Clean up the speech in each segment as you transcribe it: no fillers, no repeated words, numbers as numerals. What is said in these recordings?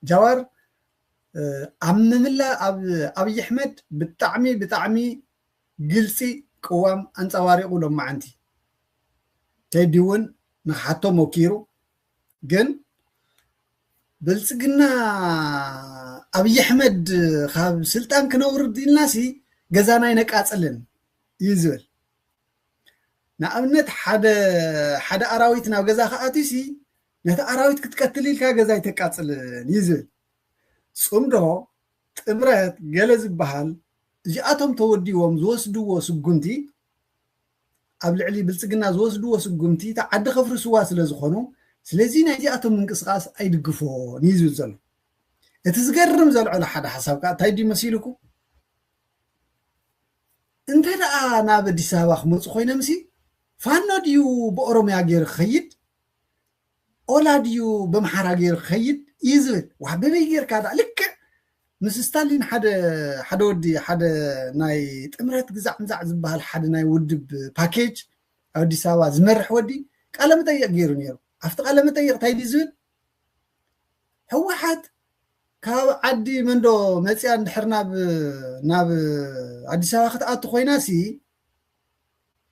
جوار عمملا أبي أحمد بطعمي قلسي قوام أنصواري قولهم ما عندي تيديون نحطو موكيرو جن بلسقنا أبي أحمد خاب سلطان كنور دين ناسي جزانا ينقاصلن يزول نأمنت حدا أراويتنا وجزا خاتيسي نتا أراويت كتقتلي لك جزا يتقاصلن يزول صمدو تمرت جلز بحال جاءتهم توديهم زوسدو سغنتي قبل علي بلصقنا زوسدو سغنتي تعد خفر سوا سلازخونو سلازي نايجاءتهم منقسقاس ايدغفو نيزو زلو اتزغرم زلو على حدا حساب كا تايدي مسيلكو انت دا انا بدي سابخ مص خوينا مسي فانو ديو بأوروميا غير خيد اولا ديو بمحارا غير خيد يزل وحبيبي غير كذا لك مس ستالين حدا ودي حدا ناي تمرت غزع زبال حدا ناي ودب باكيج او دي ساوا زمرح ودي قال متيق غير نيرو عفت قال متيق تايدي زول هو حد كاب عدي مندو مصيا ندحرنا ناب عدي ساوا خطات خويناسي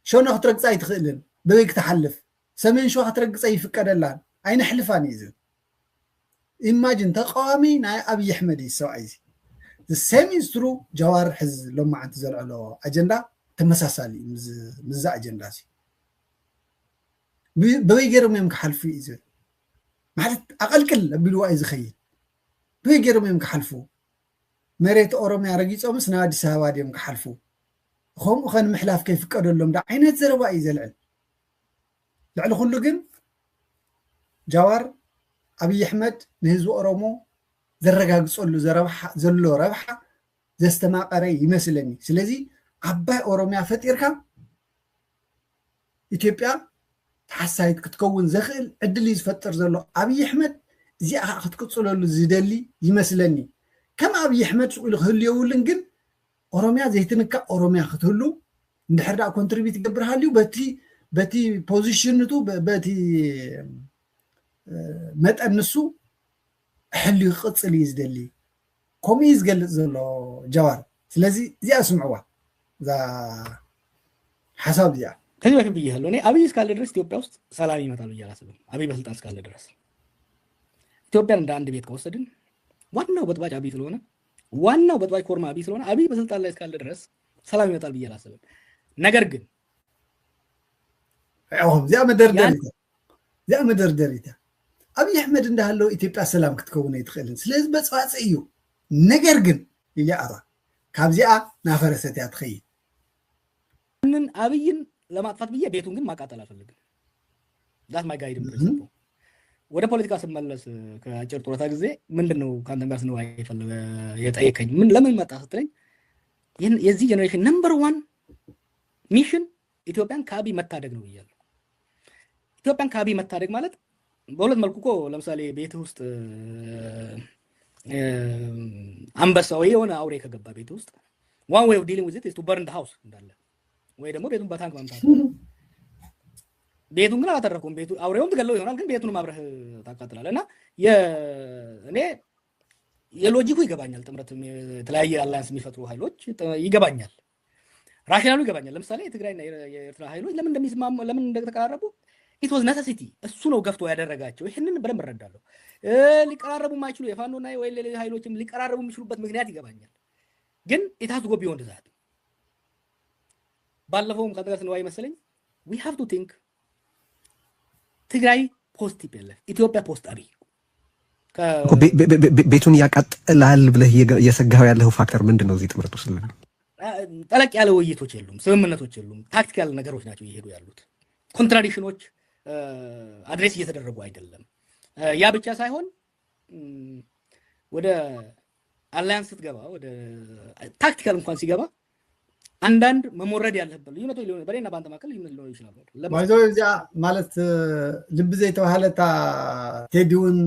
شنو خطرقصاي تخيلن بويك تحلف سمين شو خطرقصاي يفقدلان اين حلفان يزل imagine تقامي ناي أبي أحمد يسوعيزي the same is true جوار حز لما عن تزرع له أجندة تمساسالي مزا أجندة سي بويجرم يمك حلفو إزول معنات أقل كل بلوا إز خيل بويجرم يمك حلفو مريت أوروميا رجيت أمس نادي سهوادي يمك حلفو خم خن محلاف كيف قدر لهم دا عينت زربا إزلعل لعل خلو جن جوار أبي أحمد نهزو أرومو زرقاق صلو زلو ربحة زستماع قري يمثلني سلازي عباي أوروميا فتيركا إثيوبيا تحسايت كتكون زخل عدلي يفتر زلو أبي أحمد زي أخذ كتصلو زيدلي يمثلني كما أبي أحمد سؤال خلي يقولن أوروميا زي تنكا أوروميا ختلو ندحر دا كونتريبيوت يقبرها لي باتي بوزيشنتو باتي متأنسو حلو يقصل يزدلي كوميز قال زلو جوار سلازي زي اسمعوا ذا حساب زي كذي ما كبيه هلو ني أبي إسكال درس إثيوبيا وست سلامي ما تلو جالس أبي بس تانس إسكال درس إثيوبيا عند عند بيت كوستدين وانو بتواج أبي سلونا وانو بتواج كورما أبي سلونا أبي بس تانس إسكال درس سلامي ما تلو جالس نجرجن زي مدردريته أبي أحمد عنده هلو إثيوبيا سلام كتكون يتخيلن سلاز بس أيو نجرجن اللي أرى كابزيا نافرست يا تخيل من أبين لما أطفت بيه بيتون جن ما قاتل أفلق that's my guiding principle وده politica سمالس كأجر طورة جزء من دنو كان دمجر سنو هاي فل يتأكد من لما ما تحصلين يزي generation number one mission إثيوبيا كابي متارك نويال إثيوبيا كابي متارك مالت بقولت ملكوكو لمثالي بيت وسط أمبس أو يونا أوري كجبا بيت وسط one way of dealing with it is to burn the house እንዳለ ወይ ደግሞ ቤቱን በታንክ ማምታት ቤቱን ግን አላተረኩም ቤቱ አውሬውም ትገለው ይሆናል ግን ቤቱን ማብረህ ታቃጥላለና እኔ የሎጂኩ ይገባኛል ጥምረት የተለያየ አላያንስ የሚፈጥሩ ኃይሎች ይገባኛል ራሽናሉ ይገባኛል ለምሳሌ የትግራይና የኤርትራ ኃይሎች ለምን እንደሚስማሙ ለምን እንደተቀራረቡ it was necessity እሱ ነው ገፍቶ ያደረጋቸው ይሄንን በደንብ እረዳለሁ ሊቀራረቡ ማይችሉ የፋኖና ወይ ሌላ ኃይሎችም ሊቀራረቡ የሚችሉበት ምክንያት ይገባኛል ግን it has to go beyond that ባለፈውም ከተጋስ ነው አይመስለኝ we have to think ትግራይ ፖስት ይበላል ኢትዮጵያ ፖስት አብይ ቤቱን ያቃጥላል ብለህ የሰጋው ያለው ፋክተር ምንድነው እዚህ ጥምረቱ ስለሆነ ጠለቅ ያለ ውይይቶች የሉም ስምምነቶች የሉም ታክቲካል ነገሮች ናቸው ይሄዱ ያሉት ኮንትራዲክሽኖች አድሬስ እየተደረጉ አይደለም ያ ብቻ ሳይሆን ወደ አላያንስ ስትገባ ወደ ታክቲካል እንኳን ሲገባ አንዳንድ መሞረድ ያለበት ልዩነቱ ሊሆን በሌና ባንተ ማከል ሊሆን ይችላል ለማይዘው እዚያ ማለት ልብ ዘይ ተዋሃለታ ቴዲውን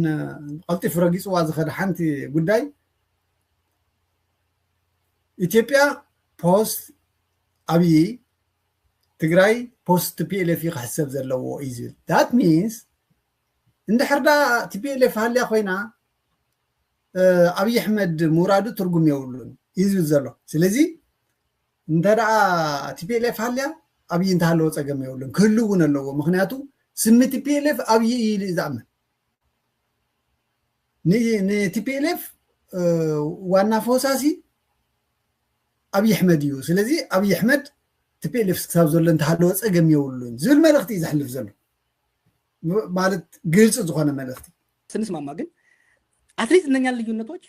አልጢፍ ረጊጽ ዋዝ ኸደ ሓንቲ ጉዳይ ኢትዮጵያ ፖስት አብይ ትግራይ ፖስት ፒኤልኤፍ ይحسب ዘለዎ እዩ that means እንደ ሕርዳ ቲፒኤልኤፍ ሃልያ ኮይና አብይ አህመድ ሙራዱ ትርጉም የውሉን ይዝብ ዘሎ ስለዚህ እንተዳ ቲፒኤልኤፍ ሃልያ አብይ እንታለው ፀገም የውሉን ክልውን አለው ምክንያቱ ስም ቲፒኤልኤፍ አብይ ይዛመን ቲፒኤልኤፍ ዋና ፎሳሲ አብይ አህመድ እዩ ስለዚህ አብይ አህመድ ቲፒኤልኤፍ ክሳብ ዘሎ እንታለው ፀገም የውሉን ዝብል መልእክት ይዛሕልፍ ዘሎ ማለት ግልጽ ዝኾነ መልእክት ስንስማማ ግን አትሊስት እነኛ ልዩነቶች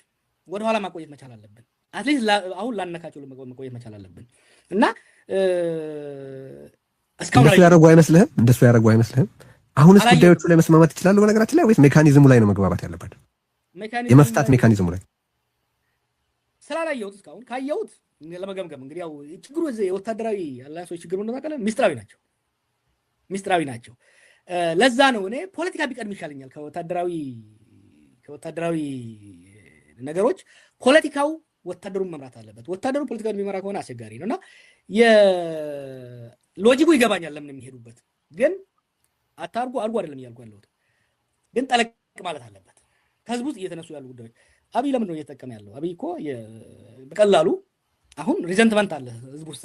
ወደ ኋላ ማቆየት መቻል አለብን አትሊስት አሁን ላነካቸው ማቆየት መቻል አለብን እና እንደሱ ያደርጉ አይመስልህም አሁንስ ጉዳዮቹ ላይ መስማማት ይችላሉ በነገራችን ላይ ወይስ ሜካኒዝሙ ላይ ነው መግባባት ያለባቸው የመፍታት ሜካኒዝሙ ላይ ስላላየሁት እስካሁን ካየሁት ለመገምገም እንግዲህ ያው ችግሩ የወታደራዊ አላያሶች ችግሩ እንደማቀለ ሚስጥራዊ ናቸው ለዛ ነው እኔ ፖለቲካ ቢቀድም ይሻለኛል ከወታደራዊ ነገሮች ፖለቲካው ወታደሩን መምራት አለበት ወታደሩ ፖለቲካውን የሚመራ ከሆነ አስቸጋሪ ነውና የሎጂኩ ይገባኛል ለምን የሚሄዱበት ግን አታርጉ አይደለም ያልኩ ያለሁት ግን ጠለቅ ማለት አለበት ከህዝቡ ውስጥ እየተነሱ ያሉ ጉዳዮች አብይ ለምን ነው እየተጠቀመ ያለው አብይ እኮ በቀላሉ አሁን ሪዘንትመንት አለ ህዝቡ ውስጥ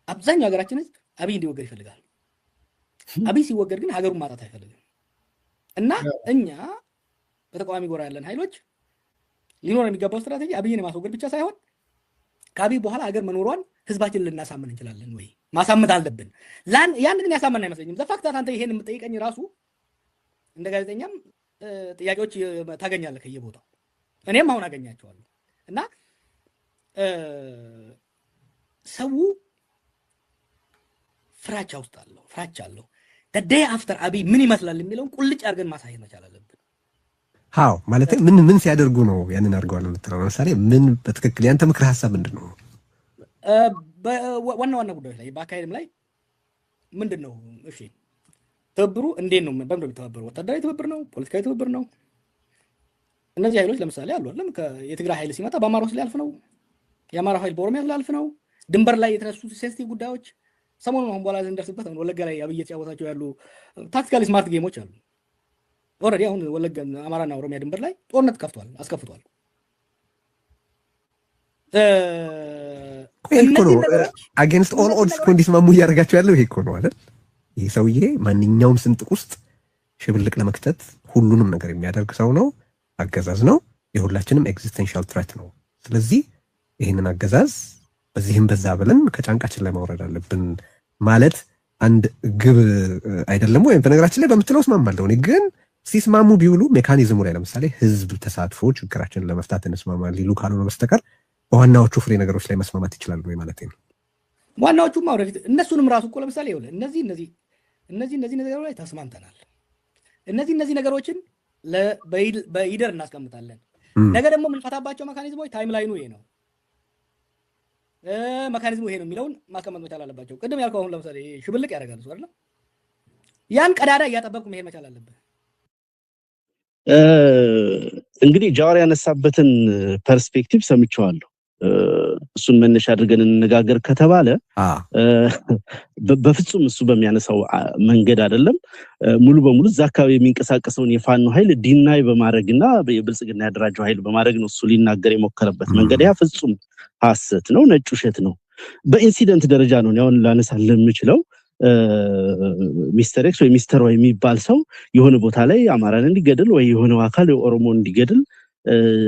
አብዛኛው ሀገራችን ህዝብ አብይ እንዲወገድ ይፈልጋል አብይ ሲወገድ ግን ሀገሩን ማጣት አይፈልግም እና እኛ በተቃዋሚ ጎራ ያለን ኃይሎች ሊኖር የሚገባው ስትራቴጂ አብይን ማስወገድ ብቻ ሳይሆን ከአብይ በኋላ ሀገር መኖሯን ህዝባችን ልናሳምን እንችላለን ወይ ማሳመት አለብን ያን ግን ያሳመን አይመስለኝም ዘፋክታት አንተ ይሄን የምትጠይቀኝ ራሱ እንደ ጋዜጠኛም ጥያቄዎች ታገኛለህ ከየቦታው እኔም አሁን አገኛቸዋለሁ እና ሰው ፍራቻ ውስጥ አለው the day after አብይ ምን ይመስላል የሚለውን ቁልጭ አድርገን ማሳየት መቻል አለብን ሃው ማለት ምን ሲያደርጉ ነው ያንን አድርገዋል የምትለው ለምሳሌ ምን በትክክል ያንተ ምክር ሐሳብ ምንድነው ዋና ጉዳዮች ላይ በአካሄድም ላይ ምንድነው እሺ ተብሩ እንዴት ነው በምን ተባበሩ ወታደራዊ ትብብር ነው ፖለቲካዊ ትብብር ነው እነዚህ ኃይሎች ለምሳሌ አሉ አይደለም የትግራይ ኃይል ሲመጣ በአማራው ላይ ያልፍ ነው የአማራው ኃይል በኦሮሚያ ላይ ያልፍ ነው ድንበር ላይ የተነሱ ሴንሲቲቭ ጉዳዮች ሰሞኑን አሁን በኋላ እንደርስበት ነው ወለጋ ላይ አብይ የተጫወታቸው ያሉ ታክቲካሊ ስማርት ጌሞች አሉ ኦሬዲ አሁን ወለጋ አማራና ኦሮሚያ ድንበር ላይ ጦርነት አስከፍቷል አጌንስት ኦል ኦድስ ኮንዲስማሙ ያደርጋቸው ያለው ይሄ እኮ ነው አይደል ይሄ ሰውዬ ማንኛውም ስንጥቅ ውስጥ ሽብልቅ ለመክተት ሁሉንም ነገር የሚያደርግ ሰው ነው አገዛዝ ነው የሁላችንም ኤግዚስተንሻል ትሬት ነው ስለዚህ ይሄንን አገዛዝ በዚህም በዛ ብለን ከጫንቃችን ላይ ማውረድ አለብን ማለት አንድ ግብ አይደለም ወይ በነገራችን ላይ በመትለው ስማማለሁ እኔ ግን ሲስማሙ ቢውሉ ሜካኒዝሙ ላይ ለምሳሌ ህዝብ ተሳትፎ ችግራችንን ለመፍታት እንስማማለን ሊሉ ካልሆነ በስተቀር በዋናዎቹ ፍሬ ነገሮች ላይ መስማማት ይችላሉ ወይ ማለት ነው ዋናዎቹ ማውረድ እነሱንም ራሱ እኮ ለምሳሌ ይወለ እነዚህ ነገሮች ላይ ተስማምተናል እነዚህ ነገሮችን በሂደር እናስቀምጣለን ነገ ደግሞ የምንፈታባቸው ሜካኒዝሞች ታይም ላይኑ ይሄ ነው ሜካኒዝሙ ይሄ ነው የሚለውን ማስቀመጥ መቻል አለባቸው ቅድም ያልከው አሁን ለምሳሌ ሽብልቅ ያደርጋሉ አይደል ያን ቀዳዳ እያጠበቁ መሄድ መቻል አለበት እንግዲህ ጃዋር ያነሳበትን ፐርስፔክቲቭ ሰምቻለሁ እሱን መነሻ አድርገን እንነጋገር ከተባለ በፍጹም እሱ በሚያነሳው መንገድ አይደለም ሙሉ በሙሉ አካባቢ የሚንቀሳቀሰውን የፋኖ ኃይል ዲናይ በማድረግና የብልጽግና ያደራጀው ኃይል በማድረግ ነው እሱ ሊናገር የሞከረበት መንገድ ያ ፍጹም ሐሰት ነው ነጭ ውሸት ነው በኢንሲደንት ደረጃ ነው ያውን ላነሳለ የምችለው ሚስተር ኤክስ ወይ ሚስተር ዋይ የሚባል ሰው የሆነ ቦታ ላይ አማራን እንዲገድል ወይ የሆነ አካል የኦሮሞ እንዲገድል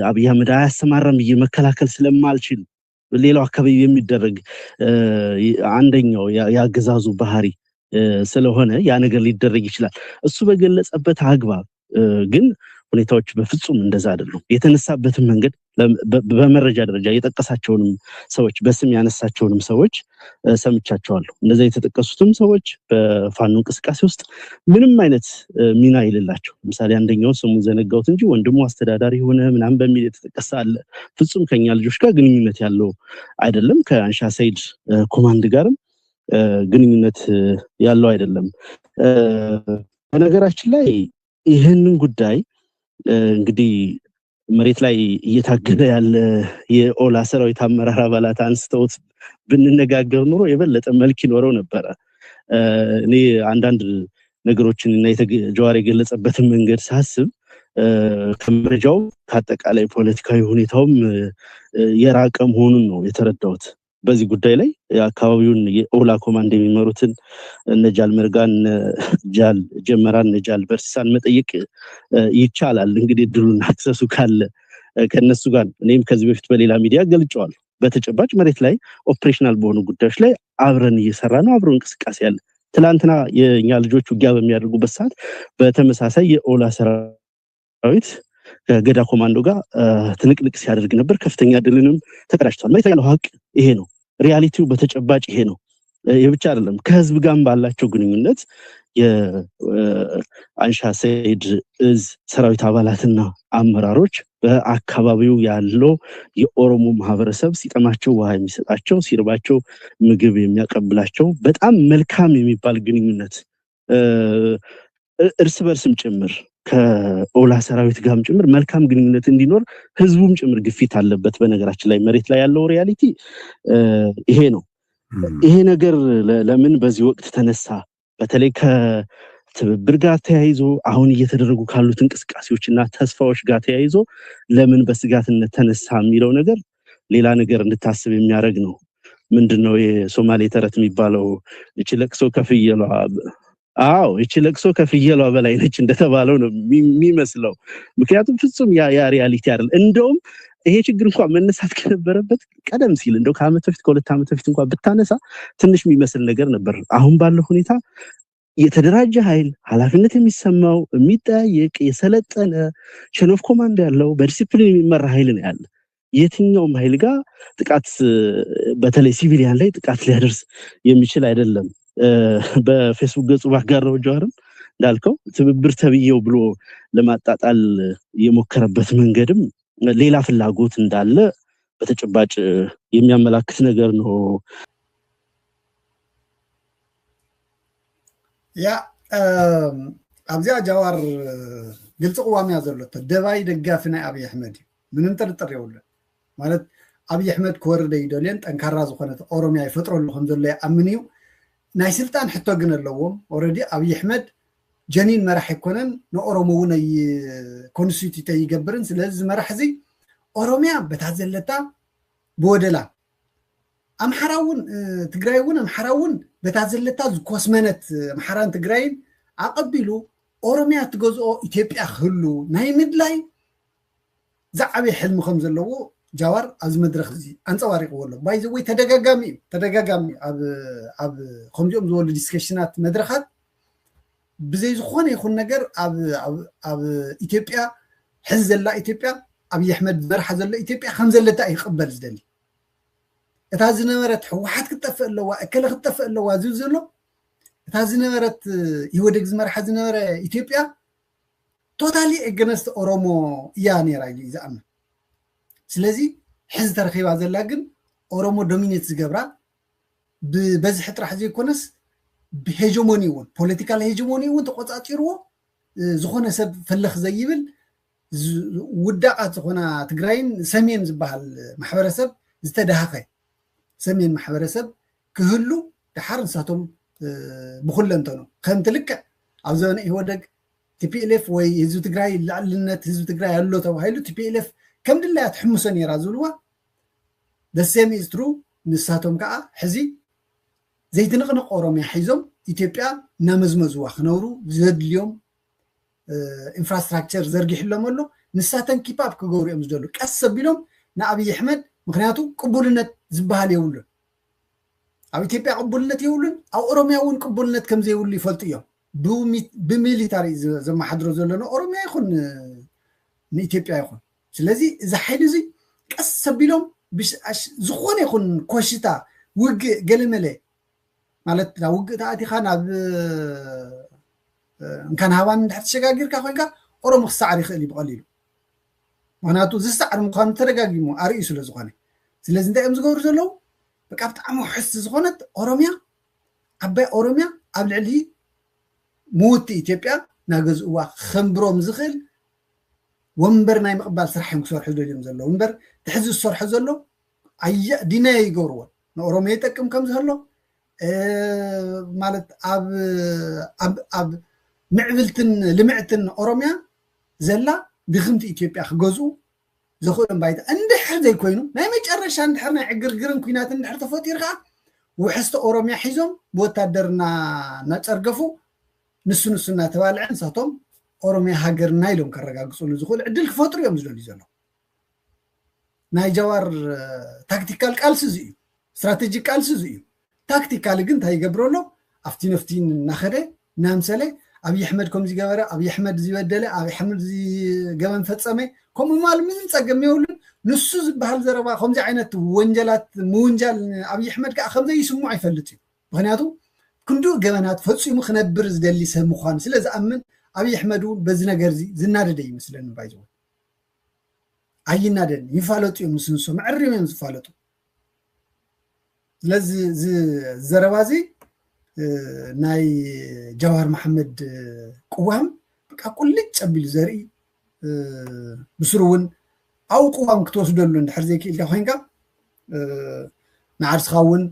አብይ አህመድ አያሰማራም በመከላከል ስለማልችል ሌላው አካባቢ የሚደረግ አንደኛው ያገዛዙ ባህሪ ስለሆነ ያ ነገር ሊደረግ ይችላል እሱ በገለጸበት አግባብ ግን ሁኔታዎች በፍጹም እንደዛ አይደሉም የተነሳበት መንገድ በመረጃ ደረጃ የጠቀሳቸውንም ሰዎች በስም ያነሳቸውንም ሰዎች ሰምቻቸዋለሁ እንደዛ የተጠቀሱትም ሰዎች በፋኖ እንቅስቃሴ ውስጥ ምንም አይነት ሚና ይልላቸው ለምሳሌ አንደኛው ስሙን ዘነጋውት እንጂ ወንድሙ አስተዳዳሪ ሆነ ምናም በሚል የተጠቀሰ አለ ፍጹም ከኛ ልጆች ጋር ግንኙነት ያለው አይደለም ከአንሻ ሰይድ ኮማንድ ጋርም ግንኙነት ያለው አይደለም በነገራችን ላይ ይሄንን ጉዳይ እንግዲህ መሬት ላይ እየታገለ ያለ የኦላ ሰራዊት አመራር አባላት አንስተውት ብንነጋገር ኖሮ የበለጠ መልክ ይኖረው ነበር እኔ አንዳንድ ነገሮችን እና ጃዋር የገለጸበትን መንገድ ሳስብ ከመረጃው ከአጠቃላይ ፖለቲካዊ ሁኔታውም የራቀ መሆኑን ነው የተረዳሁት። በዚህ ጉዳይ ላይ አካባቢውን የኦላ ኮማንድ የሚመሩትን ነጃል መርጋን ጃል ጀመራን ነጃል በርሳን መጠየቅ ይቻላል። እንግዲህ ድሉን አክሰሱ ካለ ከነሱ ጋር እኔም ከዚህ በፊት በሌላ ሚዲያ ገልጫዋል። በተጨባጭ መሬት ላይ ኦፕሬሽናል በሆኑ ጉዳዮች ላይ አብረን እየሰራ ነው፣ አብረን እንቅስቃሴ ያለ። ትላንትና የኛ ልጆች ውጊያ በሚያደርጉበት ሰዓት በተመሳሳይ የኦላ ሰራዊት ከገዳ ኮማንዶ ጋር ትንቅንቅ ሲያደርግ ነበር። ከፍተኛ ድልንም ተቀዳጅቷል። ማለት ያለው ሀቅ ይሄ ነው። ሪያሊቲው በተጨባጭ ይሄ ነው። የብቻ አይደለም ከህዝብ ጋር ባላቸው ግንኙነት የአንሻ ሰይድ እዝ ሰራዊት አባላትና አመራሮች በአካባቢው ያለው የኦሮሞ ማህበረሰብ ሲጠማቸው ውሃ የሚሰጣቸው፣ ሲርባቸው ምግብ የሚያቀብላቸው በጣም መልካም የሚባል ግንኙነት እርስ በርስም ጭምር ከኦላ ሰራዊት ጋርም ጭምር መልካም ግንኙነት እንዲኖር ህዝቡም ጭምር ግፊት አለበት። በነገራችን ላይ መሬት ላይ ያለው ሪያሊቲ ይሄ ነው። ይሄ ነገር ለምን በዚህ ወቅት ተነሳ? በተለይ ከትብብር ጋር ተያይዞ አሁን እየተደረጉ ካሉት እንቅስቃሴዎችና ተስፋዎች ጋር ተያይዞ ለምን በስጋትነት ተነሳ የሚለው ነገር ሌላ ነገር እንድታስብ የሚያደርግ ነው። ምንድነው የሶማሌ ተረት የሚባለው እቺ ለቅሶ ከፍየሏ እቺ ለቅሶ ከፍየሏ በላይ ነች እንደተባለው ነው የሚመስለው። ምክንያቱም ፍጹም ያ ሪያሊቲ አይደል። እንደውም ይሄ ችግር እንኳን መነሳት ከነበረበት ቀደም ሲል እንደው ከአመት በፊት ከሁለት አመት በፊት እንኳን ብታነሳ ትንሽ የሚመስል ነገር ነበር። አሁን ባለው ሁኔታ የተደራጀ ኃይል ኃላፊነት የሚሰማው የሚጠያየቅ የሰለጠነ ቼን ኦፍ ኮማንድ ያለው በዲሲፕሊን የሚመራ ኃይል ነው ያለ። የትኛውም ኃይል ጋር ጥቃት በተለይ ሲቪሊያን ላይ ጥቃት ሊያደርስ የሚችል አይደለም። በፌስቡክ ገጹ ባጋራው ጀዋርም እንዳልከው ትብብር ተብየው ብሎ ለማጣጣል የሞከረበት መንገድም ሌላ ፍላጎት እንዳለ በተጨባጭ የሚያመላክት ነገር ነው። ያ አብዚያ ጃዋር ግልጽ ቋም ያዘለተ ደባይ ደጋፊና አብይ አህመድ ምንም ጥርጥር የውልን ማለት አብይ አህመድ ኮርደ ይደለን ጠንካራ ዝኾነት ኦሮሚያ ይፈጥረሉ ከም ዘሎ ያምንዩ ናይ ስልጣን ሕቶ ግን ኣለዎም። ኦሬዲ አብይ አህመድ ጀኒን መራሕ ይኮነን ንኦሮሞ እውን ኮንስቲቱት ይገብርን። ስለዚህ መራሕ እዚ ኦሮሚያ በታዘለታ በወደላ አምሐራውን ትግራይውን አምሐራውን በታዘለታ ዝኮስመነት አምሐራን ትግራይን አቀቢሉ ኦሮሚያ ትገዝኦ ኢትዮጵያ ክህሉ ናይ ምድላይ ዛዕበ ሕልም ከም ዘለዎ ጃዋር አዝ መድረክ እዚ አንጸባሪቅዎ ኣሎ። ባይ ዘ ወይ ተደጋጋሚ ኣብ ከምዚኦም ዝበሉ ዲስከሽናት መድረካት ብዘይ ዝኾነ ይኹን ነገር ኣብ ኢትዮጵያ ሕዝ ዘላ ኢትዮጵያ አብይ አህመድ መርሓ ዘሎ ኢትዮጵያ ከም ዘለታ ይቅበል ዝደሊ እታ ዝነበረት ሕወሓት ክትጠፍእ ኣለዋ እከለ ክትጠፍእ ኣለዋ ዝብል ዘሎ እታ ዝነበረት ይወደግ ዝመርሓ ዝነበረ ኢትዮጵያ ቶታሊ ኤገነስት ኦሮሞ እያ ነይራ ኢሉ ዝኣምን። ስለዚ ሕዚ ተረኺባ ዘላ ግን ኦሮሞ ዶሚኔት ዝገብራ ብበዝሒ ጥራሕ ዘይኮነስ ብሄጀሞኒ እውን ፖለቲካል ሄጀሞኒ እውን ተቆፃፂርዎ ዝኾነ ሰብ ፈለኽ ዘይብል ውዳቃት ዝኾና ትግራይን ሰሜን ዝበሃል ማሕበረሰብ ዝተዳሃኸ ሰሜን ማሕበረሰብ ክህሉ ድሓር ንሳቶም ብኩለንተኑ ከም ትልክዕ ኣብ ዘበነ ይወደግ ቲፒኤልኤፍ ወይ ህዝቢ ትግራይ ላዕልነት ህዝቢ ትግራይ ኣሎ ተባሂሉ ቲፒኤልኤፍ ከም ድላያ ትሕምሶ ነይራ ዝብልዋ ደሴም ኢዝ ትሩ። ንሳቶም ከዓ ሕዚ ዘይትንቕንቕ ኦሮሚያ ሒዞም ኢትዮጵያ እናመዝመዝዋ ክነብሩ ዘድልዮም ኢንፍራስትራክቸር ዘርጊሕሎም ኣሎ። ንሳተን ኪፓፕ ክገብሩ እዮም ዝደሉ ቀስ ኣቢሎም ንኣብይ ኣሕመድ ምክንያቱ ቅቡልነት ዝበሃል የብሉን። ኣብ ኢትዮጵያ ቅቡልነት የብሉን፣ ኣብ ኦሮሚያ እውን ቅቡልነት ከም ዘይብሉ ይፈልጡ እዮም። ብሚሊታሪ ዘመሓድሮ ዘለና ኦሮሚያ ይኹን ንኢትዮጵያ ይኹን። ስለዚ እዚ ሓይሊ እዚ ቀስ ኣቢሎም ዝኾነ ይኹን ኮሽታ ውግእ ገለመለ ማለት ናብ ውግእ ተኣቲኻ ናብ እንካን ሃባን እንድሕር ተሸጋጊርካ ኮይንካ ኦሮሞ ክሳዕር ይኽእል እዩ ብቐሊሉ። ምክንያቱ ዝሳዕር ምዃኑ ተደጋጊሙ ኣርእዩ ስለ ዝኾነ። ስለዚ እንታይ እዮም ዝገብሩ ዘለዉ በቃ ብጣዕሚ ውሕስቲ ዝኾነት ኦሮሚያ ዓባይ ኦሮሚያ ኣብ ልዕሊ ምውቲ ኢትዮጵያ ናገዝእዋ ከንብሮም ዝኽእል ወንበር ናይ ምቕባል ስራሕ እዮም ክሰርሑ ደልዮም ዘለዉ እምበር ትሕዚ ዝሰርሑ ዘሎ ዲናዮ ይገብርዎን ንኦሮሚያ ይጠቅም ከም ዝህሎ ማለት ኣብ ምዕብልትን ልምዕትን ኦሮሚያ ዘላ ድኽምቲ ኢትዮጵያ ክገዝኡ ዝኽእሎም ባይታ እንድሕር ዘይኮይኑ ናይ መጨረሻ እንድሕር ናይ ዕግርግርን ኩናት እንድሕር ተፈጢሩ ከዓ ውሕስተ ኦሮምያ ሒዞም ብወታደርና እናጨርገፉ ንሱ እናተባልዐ ንሳቶም ኦሮምያ ሃገርና ኢሎም ከረጋግፅሉ ዝኽእሉ ዕድል ክፈጥሩ እዮም ዝደልዩ ዘሎ ናይ ጃዋር ታክቲካል ቃልሲ እዚ እዩ ስትራቴጂክ ቃልሲ እዚ እዩ ታክቲካሊ ግን እንታይ ይገብረሎ ኣብቲ ነፍቲን እናኸደ ናምሰለ ኣብይ ኣሕመድ ከምዚ ገበረ ኣብይ ኣሕመድ ዝበደለ ኣብይ ኣሕመድ ገበን ፈፀመ ከምኡ ማል ምንም ፀገም የብሉን ንሱ ዝበሃል ዘረባ ከምዚ ዓይነት ወንጀላት ምውንጃል ኣብይ ኣሕመድ ከዓ ከምዘይ ይስምዖ ኣይፈልጥ እዩ ምክንያቱ ክንዱእ ገበናት ፈፂሙ ክነብር ዝደሊ ሰብ ምዃኑ ስለ ዝኣምን ኣብይ ኣሕመድ እውን በዚ ነገር እዚ ዝናደደ ይመስለኒ ባይዘው ኣይናደን ይፋለጡ እዮም ንስንሶ መዕሪም እዮም ዝፋለጡ ስለዚ ዘረባ እዚ ናይ ጃዋር መሐመድ ቅዋም በቃ ቁልጭ ኣቢሉ ዘርኢ ብስሩ እውን ኣብ ቅዋም ክትወስደሉ እንድሕር ዘይክኢልካ ኮይንካ ንዓርስኻ እውን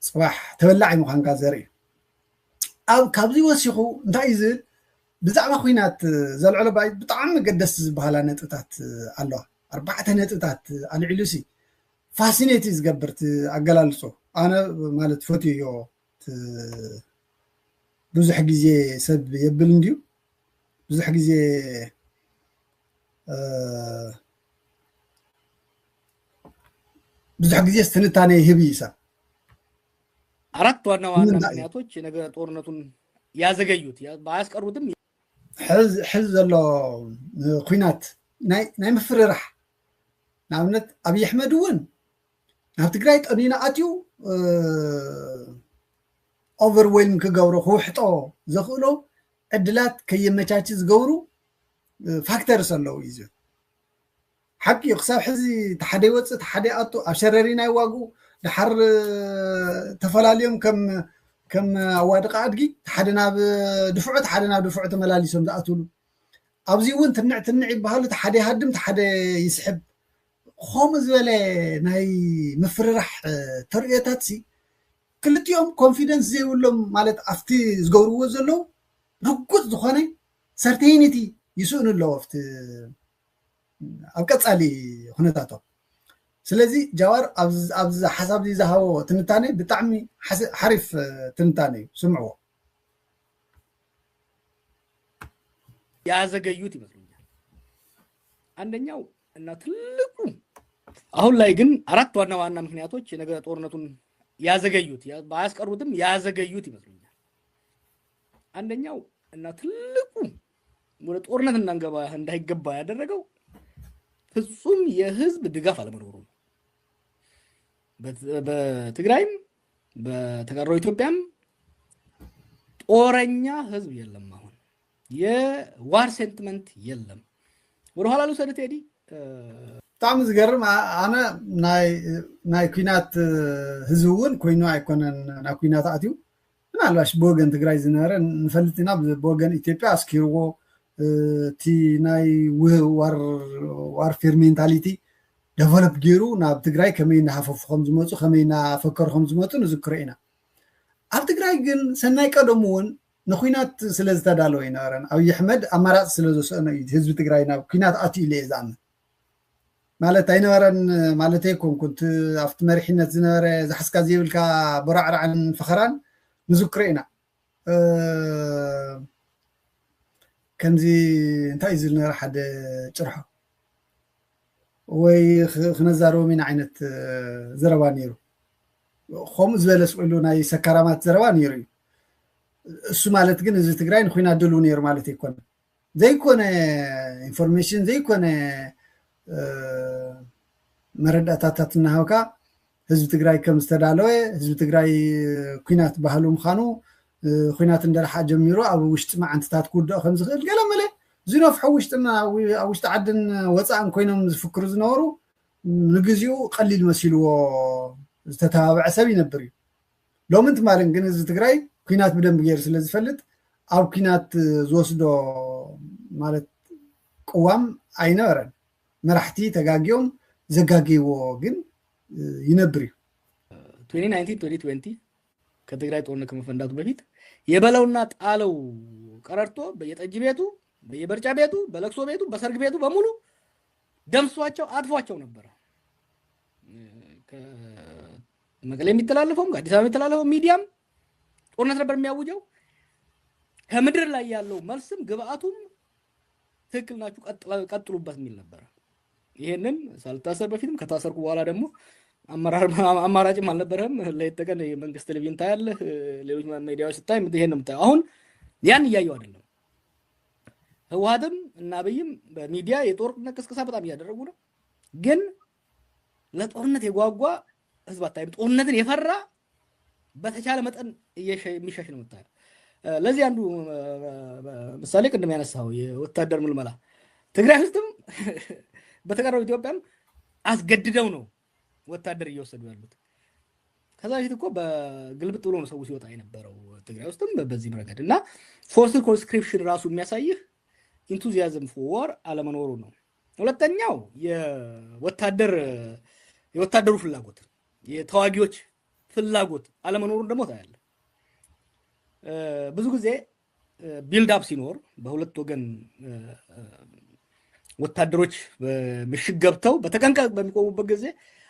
ፅባሕ ተበላዒ ምዃንካ ዘርኢ ኣብ ካብዚ ወሲኹ እንታይ እዩ ዝብል ብዛዕባ ኩናት ዘልዕሎ ባይት ብጣዕሚ መገደስቲ ዝበሃላ ነጥብታት ኣለዋ 4 ነጥብታት ኣልዒሉ ሲ ፋሲኔት ዝገብርቲ ኣገላልፆ ኣነ ማለት ፈትዮ ብዙሕ ግዜ ሰብ የብል እንድዩ ብዙሕ ግዜ ትንታኔ ይህብ ይሰብ 4 ዋና ዋና ምክንያቶች ነገ ጦርነቱን ያዘገዩት ባያስቀሩትም ሕዝ ዘሎ ኩናት ናይ ምፍርራሕ ንኣብነት ኣብይ ኣሕመድ እውን ናብ ትግራይ ጠኒና ኣትዩ ኦቨርዌልም ክገብሮ ክውሕጦ ዘኽእሎ ዕድላት ከየመቻች ዝገብሩ ፋክተርስ ኣለዉ እዩ ሓቂ ክሳብ ሕዚ ተሓደ ይወፅእ ተሓደ ኣቱ ኣብ ሸረሪና ይዋግኡ ድሓር ተፈላለዮም ከም ኣዋድቃ ኣድጊ ተሓደ ናብ ድፍዖ ተመላሊሶም ዝኣትውሉ ኣብዚ እውን ትንዕ ይበሃሉ ተሓደ ይሃድም ተሓደ ይስሕብ ከምኡ ዝበለ ናይ ምፍርራሕ ተርእዮታት ሲ ክልቲኦም ኮንፊደንስ ዘይብሎም ማለት ኣብቲ ዝገብርዎ ዘለዉ ርጉፅ ዝኾነ ሰርቴኒቲ ይስእኑ ኣለዎ ኣብ ቀፃሊ ኩነታቶም ስለዚ ጃዋር ኣብዚ ሓሳብ ዝሃቦ ትንታነ ብጣዕሚ ሓሪፍ ትንታነ እዩ ስምዕዎ ያዘገዩት ይመስለኛል አንደኛው እና ትልቁ አሁን ላይ ግን 4 ዋና ዋና ምክንያቶች ነገ ጦርነቱን ያዘገዩት ባያስቀሩትም ያዘገዩት ይመስለኛል አንደኛው እና ትልቁ ወደ ጦርነት እንዳይገባ ያደረገው ፍጹም የህዝብ ድጋፍ አለመኖሩ በትግራይም በተቀረው ኢትዮጵያም ጦረኛ ህዝብ የለም አሁን የዋር ሴንቲመንት የለም ወደ ኋላ ልውሰድ ቴዲ بتعمل زجرم أنا ناي كينات هزون كوينو أيكونن ناكوينات أتيو أنا لواش بوجن تجري زنارة نفلتنا بوجن إثيوبيا أسكيرو تي ناي وار فيرمينتاليتي ديفلوب جيرو ناب تجري كمين حفظ 500 كمين فكر 500 نذكرينا أب تجري جن سناي كدمون نخوينات سلز تدالوين أرن أو يحمد أمارات سلزو سنة يهزب تجري ناب كينات أتي ليزان ማለት ኣይነበረን ማለት ይኮን ኩንት ኣብቲ መሪሕነት ዝነበረ ዝሓስካ ዘይብልካ ብራዕራዕን ፍኽራን ንዝክሮ ኢና ከምዚ እንታይ እዩ ዝነበረ ሓደ ጭርሖ ወይ ክነዛረቦ ሚና ዓይነት ዘረባ ነይሩ ከምኡ ዝበለ ስቁሉ ናይ ሰካራማት ዘረባ ነይሩ እዩ እሱ ማለት ግን እዚ ትግራይ ንኩናት ድልው ነይሩ ማለት ይኮነ ዘይኮነ ኢንፎርሜሽን ዘይኮነ መረዳእታታት እናሃውካ ህዝቢ ትግራይ ከም ዝተዳለወ ህዝቢ ትግራይ ኩናት ባህሉ ምዃኑ ኩናት እንደረሓ ጀሚሩ ኣብ ውሽጢ ማዓንትታት ክውድቕ ከም ዝኽእል ገለመለ ዝነፍሑ ውሽጥና ኣብ ውሽጢ ዓድን ወፃእን ኮይኖም ዝፍክሩ ዝነበሩ ንግዚኡ ቀሊል መሲልዎ ዝተተባብዐ ሰብ ይነብር እዩ ሎሚ እንትማልን ግን ህዝቢ ትግራይ ኩናት ብደንብ ገይሩ ስለ ዝፈልጥ ኣብ ኩናት ዝወስዶ ማለት ቅዋም ኣይነበረን መራሕቲ ተጋጊዮም ዘጋጊዎ ግን ይነብር እዩ 2019-2020 ከትግራይ ጦርነት ከመፈንዳቱ በፊት የበለውና ጣለው ቀረርቶ በየጠጅ ቤቱ በየበርጫ ቤቱ በለቅሶ ቤቱ በሰርግ ቤቱ በሙሉ ደምሷቸው አጥፏቸው ነበር ከመቀሌ የሚተላለፈው ከአዲስ አበባ የሚተላለፈው ሚዲያም ጦርነት ነበር የሚያውጀው ከምድር ላይ ያለው መልስም ግብአቱም ትክክል ናችሁ ቀጥሉበት የሚል ነበር ይሄንን ሳልታሰር በፊትም ከታሰርኩ በኋላ ደግሞ አማራጭም አልነበረም ለይተቀን የመንግስት ቴሌቪዥን ታያለ ሌሎች ሚዲያዎች ስታይ ይሄን ነው የምታየው አሁን ያን እያየው አይደለም ህወሓትም እና አብይም በሚዲያ የጦርነት ቅስቀሳ በጣም እያደረጉ ነው ግን ለጦርነት የጓጓ ህዝብ አታይም ጦርነትን የፈራ በተቻለ መጠን የሚሸሽ ነው የምታየው ለዚህ አንዱ ምሳሌ ቅድም ያነሳው የወታደር ምልመላ ትግራይ ውስጥም በተቀረው ኢትዮጵያም አስገድደው ነው ወታደር እየወሰዱ ያሉት ከዛ በፊት እኮ በግልብጥ ብሎ ነው ሰው ሲወጣ የነበረው ትግራይ ውስጥም በዚህ ረገድ እና ፎርስድ ኮንስክሪፕሽን ራሱ የሚያሳይህ ኢንቱዚያዝም ፎር አለመኖሩ ነው ሁለተኛው የወታደሩ ፍላጎት የተዋጊዎች ፍላጎት አለመኖሩን ደግሞ ታያለ ብዙ ጊዜ ቢልድ አፕ ሲኖር በሁለት ወገን ወታደሮች በምሽግ ገብተው በተቀንቀቅ በሚቆሙበት ጊዜ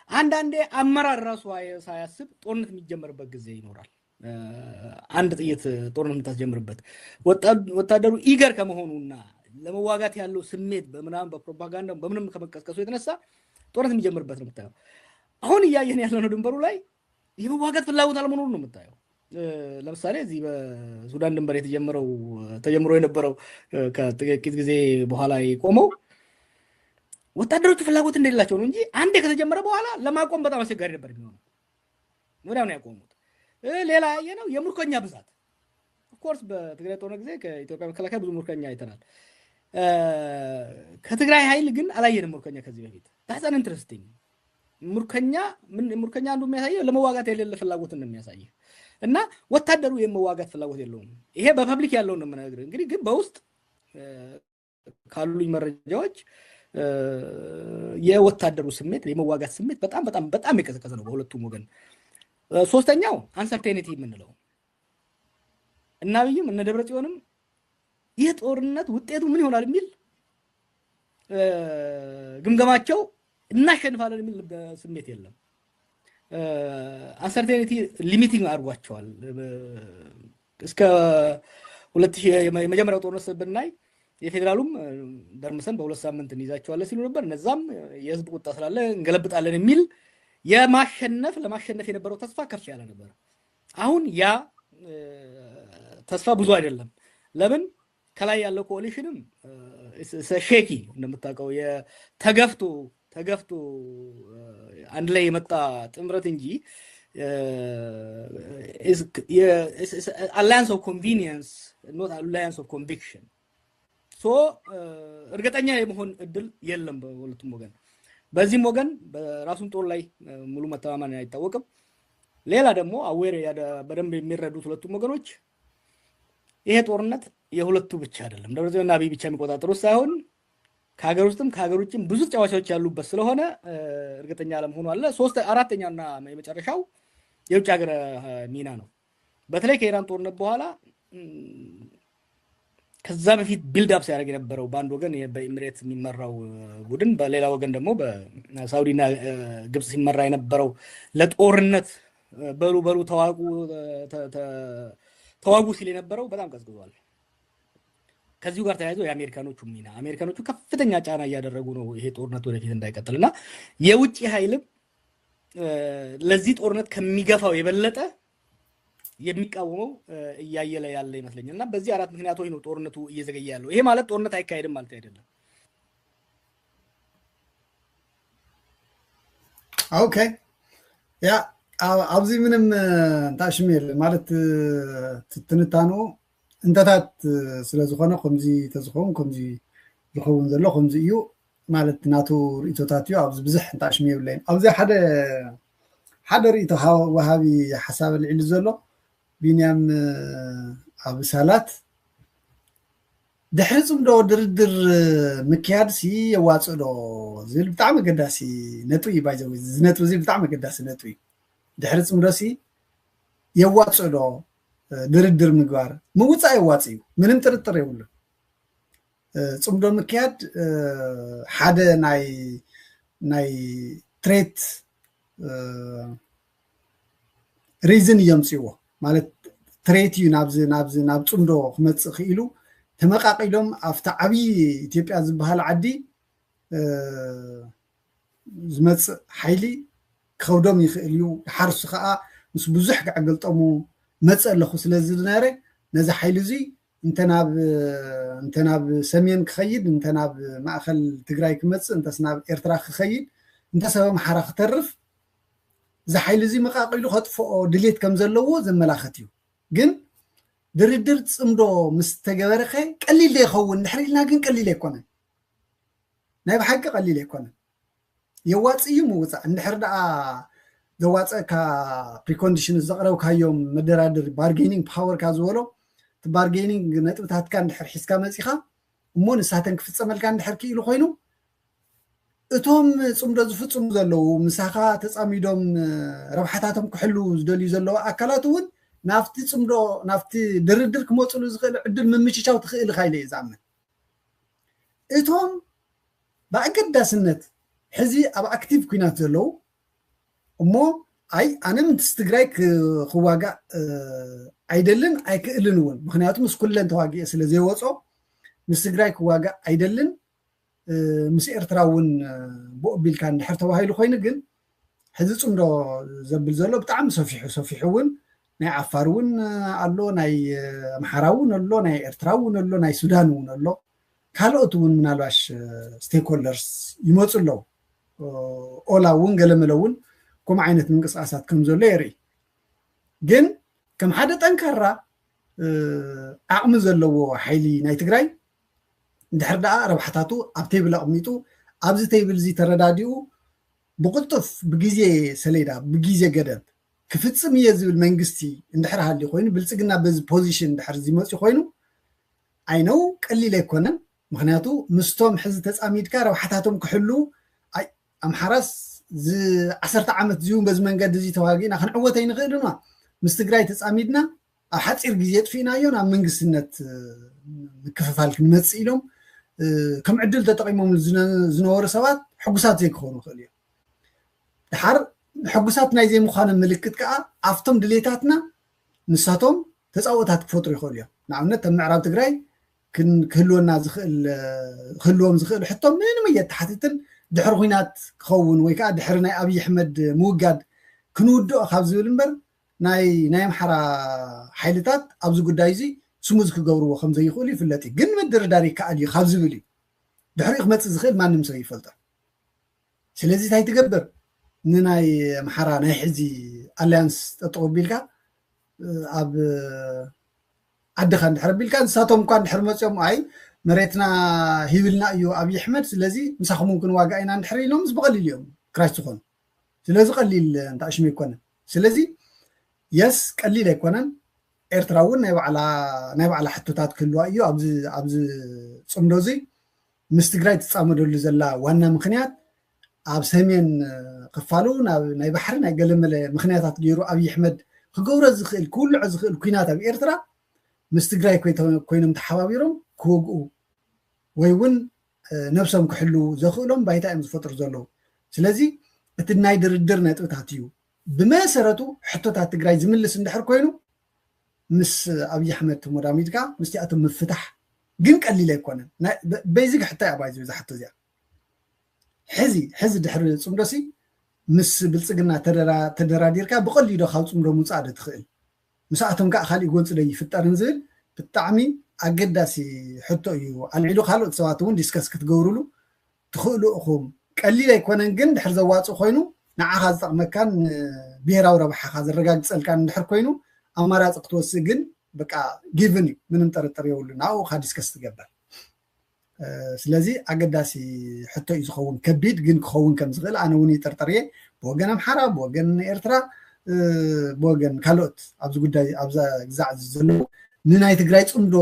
አንዳንዴ አመራር ራሱ ሳያስብ ጦርነት የሚጀመርበት ጊዜ ይኖራል አንድ ጥይት ጦርነት የምታስጀምርበት ወታደሩ ኢገር ከመሆኑና ለመዋጋት ያለው ስሜት በምናም በፕሮፓጋንዳ በምንም ከመቀስቀሱ የተነሳ ጦርነት የሚጀምርበት ነው የምታየው አሁን እያየን ያለነው ድንበሩ ላይ የመዋጋት ፍላጎት አለመኖሩ ነው የምታየው ለምሳሌ እዚህ በሱዳን ድንበር ተጀምሮ የነበረው ከጥቂት ጊዜ በኋላ የቆመው ወታደሮቹ ፍላጎት እንደሌላቸው ነው እንጂ አንዴ ከተጀመረ በኋላ ለማቆም በጣም አስቸጋሪ ነበር የሚሆነው ወዲያው ነው ያቆሙት ሌላ ያየነው የምርኮኛ ብዛት ኦፍ ኮርስ በትግራይ ጦርነት ጊዜ ከኢትዮጵያ መከላከያ ብዙ ምርኮኛ አይተናል ከትግራይ ኃይል ግን አላየንም ምርኮኛ ከዚህ በፊት ታሳን ኢንትረስቲንግ ምርኮኛ አንዱ የሚያሳየው ለመዋጋት የሌለ ፍላጎት ነው የሚያሳየው እና ወታደሩ የመዋጋት ፍላጎት የለውም ይሄ በፐብሊክ ያለው ነው የምነግርህ እንግዲህ ግን በውስጥ ካሉኝ መረጃዎች የወታደሩ ስሜት የመዋጋት ስሜት በጣም የቀዘቀዘ ነው በሁለቱም ወገን ሶስተኛው አንሰርቴኒቲ የምንለው እና አብይም እነ ደብረጽዮንም ይህ ጦርነት ውጤቱ ምን ይሆናል የሚል ግምገማቸው እናሸንፋለን የሚል ስሜት የለም አንሰርቴኒቲ ሊሚቲንግ አድርጓቸዋል እስከ 2000 የመጀመሪያው ጦርነት ብናይ የፌደራሉም ደርምሰን በሁለት ሳምንት እንይዛቸዋለን ሲሉ ነበር እነዛም የህዝብ ቁጣ ስላለ እንገለብጣለን የሚል ለማሸነፍ የነበረው ተስፋ ከፍ ያለ ነበር አሁን ያ ተስፋ ብዙ አይደለም ለምን ከላይ ያለው ኮአሊሽንም ሼኪ እንደምታውቀው ተገፍቶ አንድ ላይ የመጣ ጥምረት እንጂ alliance of convenience not alliance of conviction ሶ እርግጠኛ የመሆን እድል የለም በሁለቱም ወገን በዚህም ወገን በራሱን ጦር ላይ ሙሉ መተማመን አይታወቅም ሌላ ደግሞ አዌር በደንብ የሚረዱት ሁለቱም ወገኖች ይሄ ጦርነት የሁለቱ ብቻ አይደለም ደብረጽዮንና አብይ ብቻ የሚቆጣጠሩት ሳይሆን ከሀገር ውስጥም ከሀገር ውጭም ብዙ ተጫዋቾች ያሉበት ስለሆነ እርግጠኛ ለመሆኑ አለ አራተኛውና የመጨረሻው የውጭ ሀገር ሚና ነው በተለይ ከኢራን ጦርነት በኋላ ከዛ በፊት ቢልድ አፕ ሲያደርግ የነበረው በአንድ ወገን በኤሚሬት የሚመራው ቡድን በሌላ ወገን ደግሞ በሳውዲና ግብጽ ሲመራ የነበረው ለጦርነት በሉ ተዋጉ ሲል የነበረው በጣም ቀዝቅዟል ከዚሁ ጋር ተያይዞ የአሜሪካኖቹ ሚና አሜሪካኖቹ ከፍተኛ ጫና እያደረጉ ነው ይሄ ጦርነት ወደፊት እንዳይቀጥልና የውጭ ኃይልም ለዚህ ጦርነት ከሚገፋው የበለጠ የሚቃወመው እያየለ ያለ ይመስለኛልና በዚህ አራት ምክንያቶች ነው ጦርነቱ እየዘገየ ያለው ይሄ ማለት ጦርነት አይካሄድም ማለት አይደለም ኦኬ ያ አብዚ ምንም ታሽሚር ማለት ትንታኑ እንተታት ስለዝኾነ ከምዚ ተዝኾን ከምዚ ዝኸውን ዘሎ ከምዚ እዩ ማለት ናቱ ርእቶታት እዩ ኣብዚ ብዙሕ ታሽሚር የብለይን ኣብዚ ሓደ ርእቶ ወሃቢ ሓሳብ ልዕሊ ዘሎ ቢንያም ኣብሳላት ድሕሪ ፅምዶ ድርድር ምክያድ ሲ የዋፅእ ዶ ዝብል ብጣዕሚ ኣገዳሲ ነጥቢ እዩ ባይዘዊ ዝነጥቢ እዚ ብጣዕሚ ኣገዳሲ ነጥቢ እዩ ድሕሪ ፅምዶ ሲ የዋፅእ ዶ ድርድር ምግባር ምውፃእ የዋፅእ እዩ ምንም ጥርጥር የብሉ ጽምዶ ምክያድ ሓደ ናይ ትሬት ሪዝን يمጽيዎ ማለት ትሬት እዩ ናብ ጽምዶ ክመጽእ ኽኢሉ ተመቃቂሎም ኣፍታ ዓብይ ኢትዮጵያ ዝበሃል ዓዲ ዝመጽእ ሓይሊ ክኸውዶም ይኽእል እዩ ሓርሱ ከዓ ምስ ብዙሕ ክዕገልጠሙ መጽእ ኣለኹ ስለዚ ዝነበረ ነዚ ሓይሊ እዚ እንተ ናብ ሰሜን ክኸይድ እንተ ናብ ማእኸል ትግራይ ክመጽእ እንተስ ናብ ኤርትራ ክኸይድ እንተ ሰበ ኣምሓራ ክተርፍ እዚ ሓይሊ እዚ መቃቂሉ ከጥፍኦ ድሌት ከም ዘለዎ ዘመላኽት እዩ ግን ድርድር ጽምዶ ምስ ተገበረኸ ቀሊል ይኸውን ድሕሪ ኢልና ግን ቀሊል ኣይኮነን ናይ ብሓቂ ቀሊል ኣይኮነን የዋጽእ እዩ ምውፃእ እንድሕር ደኣ ዘዋፀካ ፕሪኮንዲሽን ዘቕረብካዮም መደራደር ባርጌኒንግ ፓወር ካዝበሎ ባርጌኒንግ ነጥብታትካ እንድሕር ሒዝካ መፂኻ እሞ ንሳተን ክፍፀመልካ እንድሕር ክኢሉ ኮይኑ እቶም ጽምዶ ዝፍጽሙ ዘለዉ ምሳኻ ተጻሚዶም ረብሓታቶም ክሕሉ ዝደልዩ ዘለዉ ኣካላት እውን ናፍቲ ጽምዶ ናፍቲ ድርድር ክመጽሉ ዝኽእል ዕድል ምምችቻው ትኽእል ኻይለ ይዛመን እቶም ብኣገዳስነት ሕዚ ኣብ ኣክቲቭ ኩናት ዘለዉ እሞ ኣይ ኣነ ምስ ትግራይ ክዋጋእ ኣይደልን ኣይክእልን እውን ምክንያቱ ምስ ኩለን ተዋጊአ ስለ ዘይወጾ ምስ ትግራይ ክዋጋእ ኣይደልን ምስ ኤርትራ እውን ብኦቢልካ እንድሕር ተባሂሉ ኮይኑ ግን ሕዚ ጽምዶ ዘብል ዘሎ ብጣዕሚ ሰፊሑ እውን ናይ ዓፋር እውን ኣሎ ናይ ኣምሓራ እውን ኣሎ ናይ ኤርትራ እውን ኣሎ ናይ ሱዳን እውን ኣሎ ካልኦት እውን ምናልባሽ ስቴክሆልደርስ ይመፁ ኣለዉ ኦላ እውን ገለመለ እውን كم عينت من قصاصات كم زوليري جن كم حدا تنكر عقم زلو حيلي ناي تجراي دحر دا ربحتاتو اب تيبل اقميتو ابز تيبل زي ترداديو بقطف بغيزي سليدا بغيزي قدب كفتسم يزول منغستي اندحر هالي خوين بلصقنا بز بوزيشن دحر زي مصي خوينو اي نو قليل يكونن مخنياتو مستوم حز تصاميدكا ربحتاتهم كحلو اي ام حرس ز 10 عامت زيون بز منقد زي تواقينا خنعوتي نغيرنا مستقراي تصاميدنا ኣብ ሓፂር ግዜ ጥፊናዮ ናብ መንግስትነት ክፈፋል ክንመጽ ኢሎም ከም ዕድል ተጠቂሞም ዝነበሩ ሰባት ሕጉሳት ዘይክኾኑ ይኽእሉ እዮም ድሓር ሕጉሳት ናይ ዘይምዃነ ምልክት ከዓ ኣብቶም ድሌታትና ንሳቶም ተፃወታት ክፈጥሩ ይኽእሉ እዮም ንኣብነት ኣብ ምዕራብ ትግራይ ክህልወና ክህልዎም ዝኽእል ሕቶም ምንም እየተሓትትን ድሕሪ ኩናት ክኸውን ወይ ከዓ ድሕሪ ናይ ኣብይ ኣሕመድ ምውጋድ ክንውድኦ ካብ ዝብል እምበር ናይ ኣምሓራ ሓይልታት ኣብዚ ጉዳይ እዚ ስሙዝ ክገብርዎ ከም ዘይኽእሉ ይፍለጥ ግን ምድርዳር ይከኣል እዩ ካብ ዝብል እዩ ድሕሪ ክመፅእ ዝኽእል ማንም ሰብ ይፈልጦ ስለዚ እንታይ ትገብር ንናይ ኣምሓራ ናይ ሕዚ ኣልያንስ ጠጠው ቢልካ ኣብ ዓድኻ እንድሕር ቢልካ ንሳቶም እኳ እንድሕር መፅኦም ኣይ መሬትና ሂብልና እዩ ኣብይ ኣሕመድ ስለዚ ምሳኹም ክንዋጋእ ኢና እንድሕር ኢሎም ብቐሊል እዮም ክራሽ ዝኾኑ ስለዚ ቀሊል እንተኣሽሙ ይኮነን ስለዚ يس قليل يكونن ኤርትራ እውን ናይ ባዕላ ሕቶታት ክህልዋ እዩ ኣብዚ ጽምዶዚ ምስ ትግራይ ተጻመደሉ ዘላ ዋና ምክንያት ኣብ ሰሜን ክፋሉ ናይ ባሕሪ ናይ ገለመለ ምክንያታት ገይሩ ኣብይ ኣሕመድ ክገብሮ ዝኽእል ኩልዕ ዝኽእል ኩናት ኣብ ኤርትራ ምስ ትግራይ ኮይኖም ተሓባቢሮም ክወግኡ ወይ እውን ነብሶም ክሕሉ ዘኽእሎም ባይታ እዮም ዝፈጥሩ ዘለዉ ስለዚ እቲ ናይ ድርድር ነጥብታት እዩ بمسرته حطوتات تግራይ ዝምልስ እንድሕር ኮይኑ ምስ ኣብይ ኣሕመድ ሞዳሚድካ ምስቲኣቶም ምፍታሕ ግን ቀሊል ኣይኮነን ቤዚክ ሕታ ኣባይ ዝሓቶ እዚኣ ሕዚ ድሕሪ ጽምዶሲ ምስ ብልጽግና ተደራዲርካ ብቐሊሉ ካብ ጽምዶ ምውፃእ ትኽእል ምስኣቶም ከዓ ካልእ ጎንፂ ዶ ይፍጠርን ዝብል ብጣዕሚ ኣገዳሲ ሕቶ እዩ ኣልዒሉ ካልኦት ሰባት እውን ዲስከስ ክትገብሩሉ ትኽእሉ ኢኹም ቀሊል ኣይኮነን ግን ድሕሪ ዘዋፅእ ኮይኑ ንዓኻ ዝጠቕመካን ብሄራዊ ረብሓኻ ዝረጋግፀልካ እንድሕር ኮይኑ ኣማራፂ ክትወስድ ግን በቃ ጊቭን እዩ ምንም ጥርጥር የብሉን ኣብኡ ካ ዲስከስ ትገበር ስለዚ ኣገዳሲ ሕቶ እዩ ዝኸውን ከቢድ ግን ክኸውን ከም ዝኽእል ኣነ እውን ይጠርጠርየ ብወገን ኣምሓራ ብወገን ኤርትራ ብወገን ካልኦት ኣብዚ ጉዳይ ኣብዛ ግዛዕ ዘለዉ ንናይ ትግራይ ጽምዶ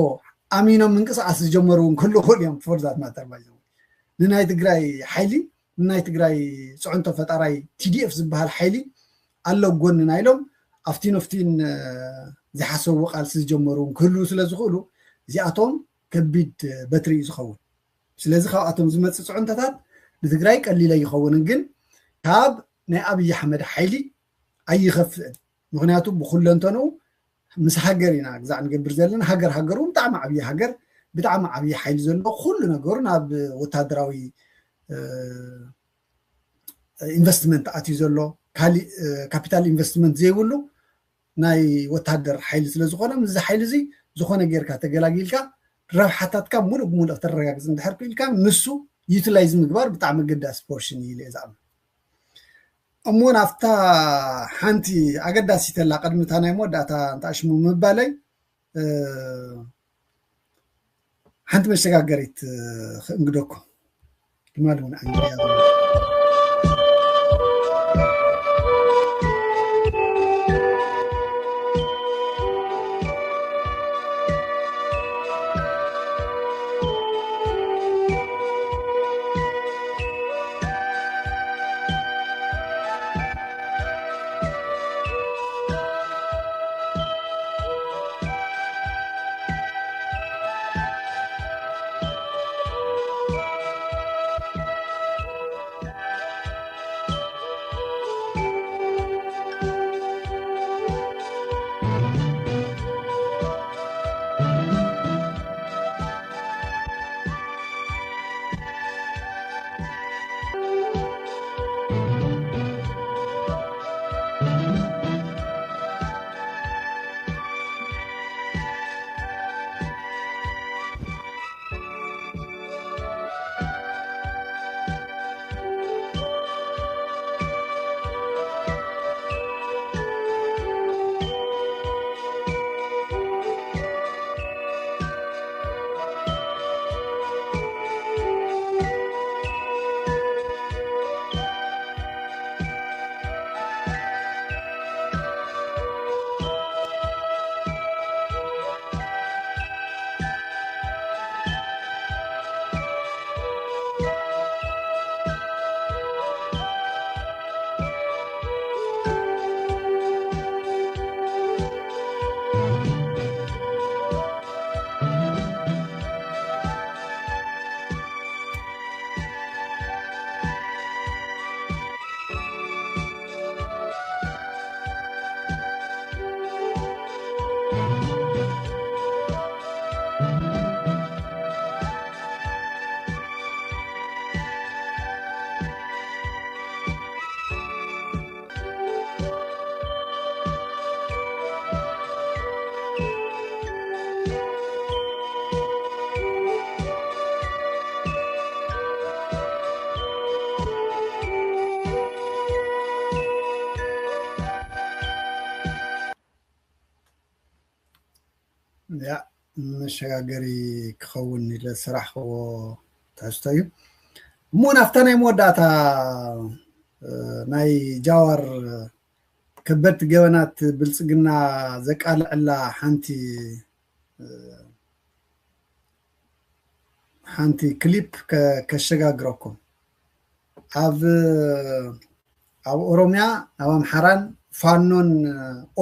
ኣሚኖም ምንቅስቃስ ዝጀመሩ ክህሉ ይኽእሉ እዮም ፎርዛት ማተር ባይዘ ንናይ ትግራይ ሓይሊ ናይ ትግራይ ጽዕንቶ ፈጣራይ TDF ዝበሃል ሓይሊ ኣለው ጎንና ኢሎም ኣፍቲን ዝሓሰቡ ቃልሲ ዝጀመሩ ክህሉ ስለ ዝኽእሉ እዚኣቶም ከቢድ በትሪ ዝኸውን ስለዚ ካብኣቶም ዝመፅእ ፅዑንተታት ንትግራይ ቀሊለ ይኸውንን ግን ካብ ናይ ኣብይ ኣሕመድ ሓይሊ ኣይኸፍእን ምክንያቱ ብኩለንተኑ ምስ ሃገር ኢና ግዛዕ ንገብር ዘለና ሃገር ብጣዕሚ ዓብዪ ሃገር ብጣዕሚ ዓብዪ ሓይሊ ዘለዎ ኩሉ ነገሩ ናብ ወታደራዊ ኢንቨስትመንት ኣትዩ ዘሎ ካሊእ ካፒታል ኢንቨስትመንት ዘይብሉ ናይ ወታደር ሓይሊ ስለ ዝኾነ ምዚ ሓይሊ እዚ ዝኾነ ጌርካ ተገላጊልካ ረብሓታትካ ሙሉእ ብሙሉእ ተረጋግፅ እንድሕር ክኢልካ ንሱ ዩቲላይዝ ምግባር ብጣዕሚ ገዳሲ ፖርሽን እዩ ኢለ ዝኣምን እሞ ናፍታ ሓንቲ ኣገዳሲት ኣላ ቅድሚታ ናይ መወዳእታ እንተኣሽሙ ምባለይ ሓንቲ መሸጋገሪት ክእንግደኩም ድማል እውን ኣንግድያ ያ መሸጋገሪ ክኸውን ኢለ ስራሕዎ ተሕዝቶ እዩ እሞ ናፍታ ናይ መወዳእታ ናይ ጃዋር ከበድቲ ገበናት ብልፅግና ዘቃልዕላ ሓንቲ ክሊፕ ከሸጋግረኩም ኣብ ኦሮሚያ ኣብ ኣምሓራን ፋኖን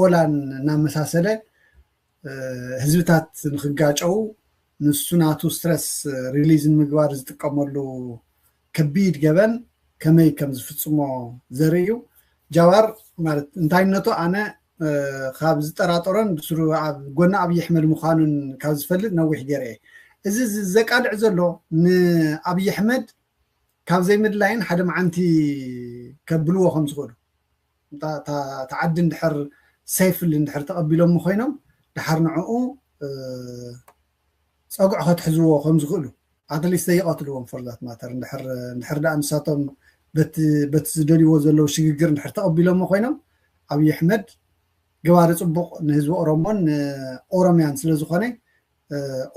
ኦላን እናመሳሰለ ህዝብታት ንክጋጨው ንሱ ናቱ ስትረስ ሪሊዝ ምግባር ዝጥቀመሉ ከቢድ ገበን ከመይ ከም ዝፍፅሞ ዘርኢ እዩ ጃዋር ማለት እንታይነቱ ኣነ ካብ ዝጠራጠሮን ብስሩ ኣብ ጎና ኣብይ ኣሕመድ ምዃኑን ካብ ዝፈልጥ ነዊሕ ገይረ እዚ ዘቃልዕ ዘሎ ንኣብይ ኣሕመድ ካብ ዘይምድላይን ሓደ መዓንቲ ከብልዎ ከም ዝኽእሉ ተዓዲ እንድሕር ሰይፍል እንድሕር ተቐቢሎም ኮይኖም ድሓር ንዕኡ ፀጉዕ ከትሕዝዎ ከም ዝኽእሉ ኣትሊስት ዘይቀትልዎም ፈርዛት ማተር እንድሕር ዳ ንሳቶም በቲ ዝደልይዎ ዘለው ሽግግር እንድሕር ተቐቢሎም ኮይኖም ኣብይ ኣሕመድ ገባሪ ፅቡቅ ንህዝቢ ኦሮሞን ኦሮምያን ስለ ዝኾነ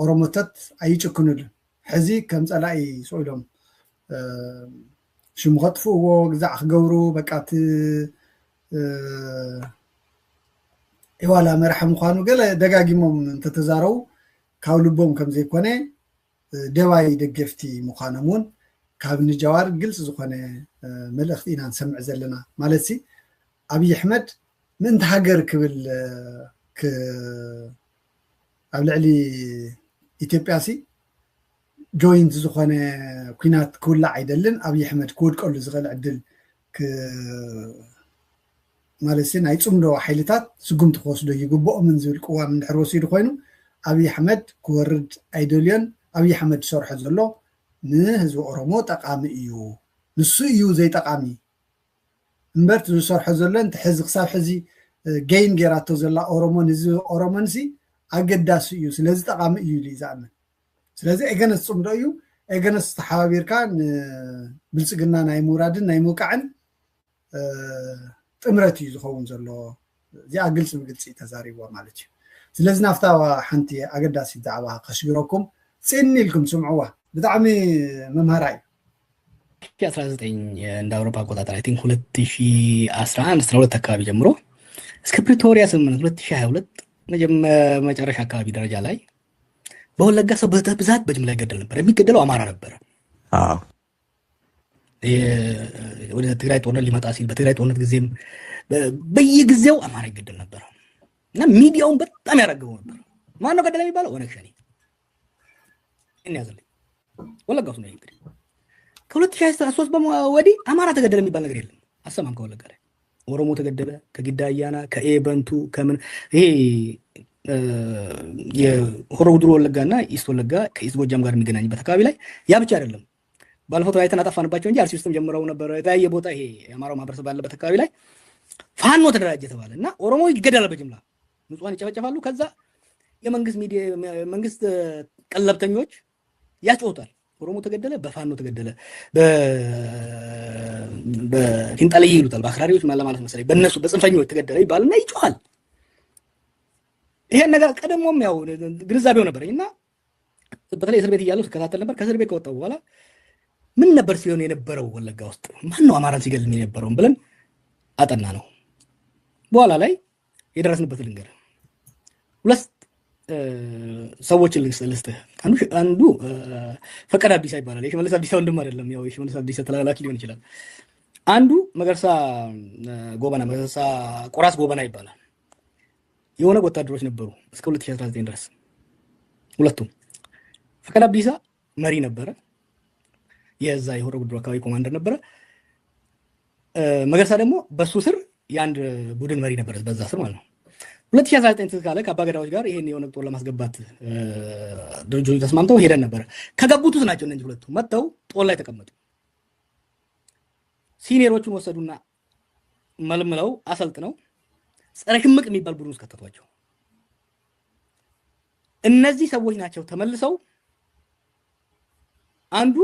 ኦሮሞታት ኣይጭክኑልን ሕዚ ከም ፀላኢ ስኢሎም ሽሙ ከጥፍእዎ ግዛዕ ክገብሩ በቃቲ ዋላ መርሐ ምዃኑ ገለ ደጋጊሞም እንተተዛረቡ ካብ ልቦም ከም ዘይኮነ ደባይ ደገፍቲ ምዃኖም እውን ካብ ንጃዋር ግልፂ ዝኾነ መልእኽቲ ኢና ንሰምዕ ዘለና ማለት ሲ ኣብይ ኣሕመድ ምእንቲ ሃገር ክብል ኣብ ልዕሊ ኢትዮጵያ ሲ ጆይንት ዝኾነ ኩናት ክውላዕ አይደልን አብይ አሕመድ ክወድቀሉ ዝኽእል ዕድል ማለት ናይ ፅምዶ ሓይልታት ስጉምቲ ክወስዶ ይግብኦምን ዝብል ቅዋም እንድሕር ወሲዱ ኮይኑ አብይ አሕመድ ክወርድ አይደልዮን አብይ አሕመድ ዝሰርሖ ዘሎ ንህዝቢ ኦሮሞ ጠቃሚ እዩ ንሱ እዩ ዘይጠቃሚ እምበር ዝሰርሖ ዘሎ እንተ ሕዚ ክሳብ ሕዚ ገይን ጌራቶ ዘላ ኦሮሞ ንህዝቢ ኦሮሞንሲ ኣገዳሲ እዩ ስለዚ ጠቃሚ እዩ ኢሉ ይዝኣምን ስለዚ ኤገነስ ፅምዶ እዩ ኤገነስ ተሓባቢርካ ንብልፅግና ናይ ምውራድን ናይ ምውቃዕን ጥምረት እዩ ዝኸውን ዘሎ እዚኣ ግልፂ ብግልፂ ተዛሪብዎ ማለት እዩ ስለዚ ናፍታ ሓንቲ ኣገዳሲት ዛዕባ ከሽግረኩም ፅኒ ኢልኩም ስምዕዋ ብጣዕሚ መምሃራ እዩ 2019 እንደ አውሮፓ አቆጣጠር አይ ቲንክ 2011 12 አካባቢ ጀምሮ እስከ ፕሪቶሪያ ስምምነት 2022 መጨረሻ አካባቢ ደረጃ ላይ በወለጋ ሰው በብዛት በጅምላ ይገደል ነበር። የሚገደለው አማራ ነበር። አዎ ወደ ትግራይ ጦርነት ሊመጣ ሲል በትግራይ ጦርነት ጊዜም በየጊዜው አማራ ይገደል ነበር እና ሚዲያውን በጣም ያረገው ነበር። ማን ነው ገደለ የሚባለው? ኦነግ ሸኔ እንያዘልኝ ወለጋ ውስጥ ነው እንግዲህ ከ2013 ወዲህ አማራ ተገደለ የሚባል ነገር የለም። አሰማም ከወለጋ ላይ ኦሮሞ ተገደለ ከጊዳ አያና ከኤበንቱ ከምን ይሄ የሆሮ ጉዱሩ ወለጋና ኢስት ወለጋ ከኢስት ጎጃም ጋር የሚገናኝበት አካባቢ ላይ ያ ብቻ አይደለም። ባለፈው ተወያይተን አጣፋንባቸው እንጂ አርሲ ውስጥም ጀምረው ነበር። የተለያየ ቦታ ይሄ የአማራው ማህበረሰብ ባለበት አካባቢ ላይ ፋኖ ተደራጀ ተባለ እና ኦሮሞ ይገደላል በጅምላ ንጹሃን ይጨፈጨፋሉ። ከዛ የመንግስት ሚዲያ መንግስት ቀለብተኞች ያጮታል። ኦሮሞ ተገደለ በፋኖ ተገደለ በፊንጣለይ ይሉታል በአክራሪዎች ማለት መሰለኝ በእነሱ በጽንፈኞች ተገደለ ይባልና ይጮሃል። ይሄን ነገር ቀደሞም ያው ግንዛቤው ነበርኝና በተለይ እስር ቤት እያለሁ ተከታተል ነበር። ከእስር ቤት ከወጣሁ በኋላ ምን ነበር ሲሆን የነበረው ወለጋ ውስጥ ማን ነው አማራን ሲገድል የነበረው ብለን አጠና ነው። በኋላ ላይ የደረስንበት ልንገር ሁለት ሰዎችን ልስጥህ። አንዱ ፈቀደ አብዲሳ ይባላል። የሽመልስ አብዲሳ ወንድም አይደለም፣ ያው የሽመልስ አብዲሳ ተላላኪ ሊሆን ይችላል። አንዱ መገርሳ ጎበና መገርሳ ቆራስ ጎበና ይባላል። የሆነ ወታደሮች ነበሩ እስከ 2019 ድረስ ሁለቱም። ፈቀደ አብዲሳ መሪ ነበረ፣ የዛ የሆሮ ጉዱሩ አካባቢ ኮማንደር ነበረ። መገርሳ ደግሞ በሱ ስር የአንድ ቡድን መሪ ነበረ፣ በዛ ስር ማለት ነው። 2019 ተካለ ከአባገዳዎች ጋር ይሄን የሆነ ጦር ለማስገባት ድርጅቶች ተስማምተው ሄደን ነበር። ከገቡት ውስጥ ናቸው እነዚህ ሁለቱ መጥተው ጦር ላይ ተቀመጡ። ሲኒየሮቹን ወሰዱና መልምለው አሰልጥነው ጸረ ሽምቅ የሚባል ቡድን ውስጥ ከተቷቸው። እነዚህ ሰዎች ናቸው ተመልሰው አንዱ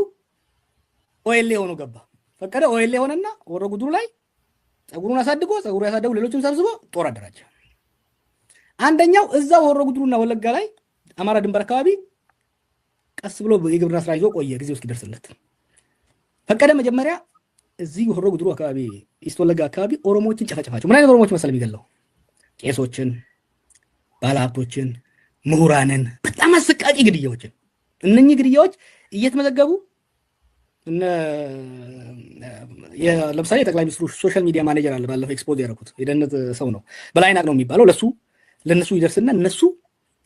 ኦኤልኤ ሆኖ ገባ። ፈቀደ ኦኤልኤ ሆነና ወሮ ጉዱሩ ላይ ጸጉሩን አሳድጎ ጸጉሩ ያሳደጉ ሌሎችም ሰብስቦ ጦር አደራጀ። አንደኛው እዛው ወሮ ጉዱሩና ወለጋ ላይ አማራ ድንበር አካባቢ ቀስ ብሎ የግብርና ስራ ይዞ ቆየ ጊዜው እስኪደርስለት። ፈቀደ መጀመሪያ እዚህ ወሮ ጉዱሩ አካባቢ ኢስት ወለጋ አካባቢ ኦሮሞዎችን ጨፈጨፋቸው። ምን አይነት ኦሮሞዎች መሰለ የሚገለው? ቄሶችን፣ ባለሀብቶችን፣ ምሁራንን፣ በጣም አሰቃቂ ግድያዎችን። እነኚህ ግድያዎች እየተመዘገቡ ለምሳሌ የጠቅላይ ሚኒስትሩ ሶሻል ሚዲያ ማኔጀር አለ፣ ባለፈው ኤክስፖዝ ያደረኩት የደህንነት ሰው ነው፣ በላይናቅ ነው የሚባለው። ለነሱ ይደርስና እነሱ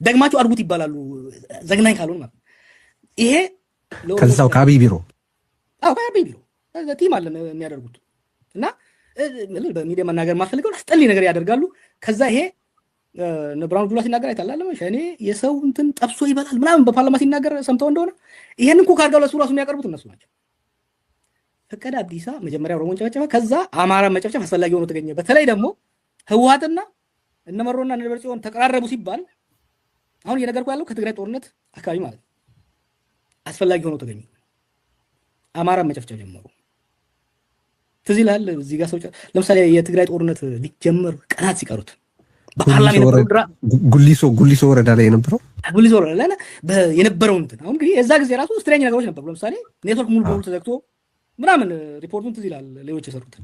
ደግማችሁ አድርጉት ይባላሉ፣ ዘግናኝ ካልሆነ ማለት ይሄ ከዛው ከአብይ ቢሮ ከአብይ ቢሮ ቲም አለ የሚያደርጉት እና በሚዲያ መናገር ማፈልገው አስጠልይ ነገር ያደርጋሉ። ከዛ ይሄ ብርሃኑ ጁላ ሲናገር አይታላለም ሸኔ የሰው እንትን ጠብሶ ይበላል ምናምን በፓርላማ ሲናገር ሰምተው እንደሆነ ይሄንን እኮ ካርጋው ለሱ ራሱ የሚያቀርቡት እነሱ ናቸው። ፈቀደ አብዲሳ መጀመሪያ ኦሮሞን ጨፈጨፈ። ከዛ አማራ መጨፍጨፍ አስፈላጊ ሆኖ ተገኘ። በተለይ ደግሞ ህወሓትና እነመሮና እነደብረጽዮን ተቀራረቡ ሲባል አሁን እየነገርኩ ያለው ከትግራይ ጦርነት አካባቢ ማለት አስፈላጊ ሆኖ ተገኘ። አማራ መጨፍጨፍ ጀመሩ። ትዝ ይላል እዚህ ጋር ሰው ለምሳሌ የትግራይ ጦርነት ሊጀመር ቀናት ሲቀሩት ጉሊሶ ወረዳ ላይ የነበረው እንትን አሁን እንግዲህ የዛ ጊዜ ራሱ ስትሬንጅ ነገሮች ነበሩ። ለምሳሌ ኔትወርክ ሙሉ በሙሉ ተዘግቶ ምናምን ሪፖርቱን ትዝ ይላል ሌሎች የሰሩትን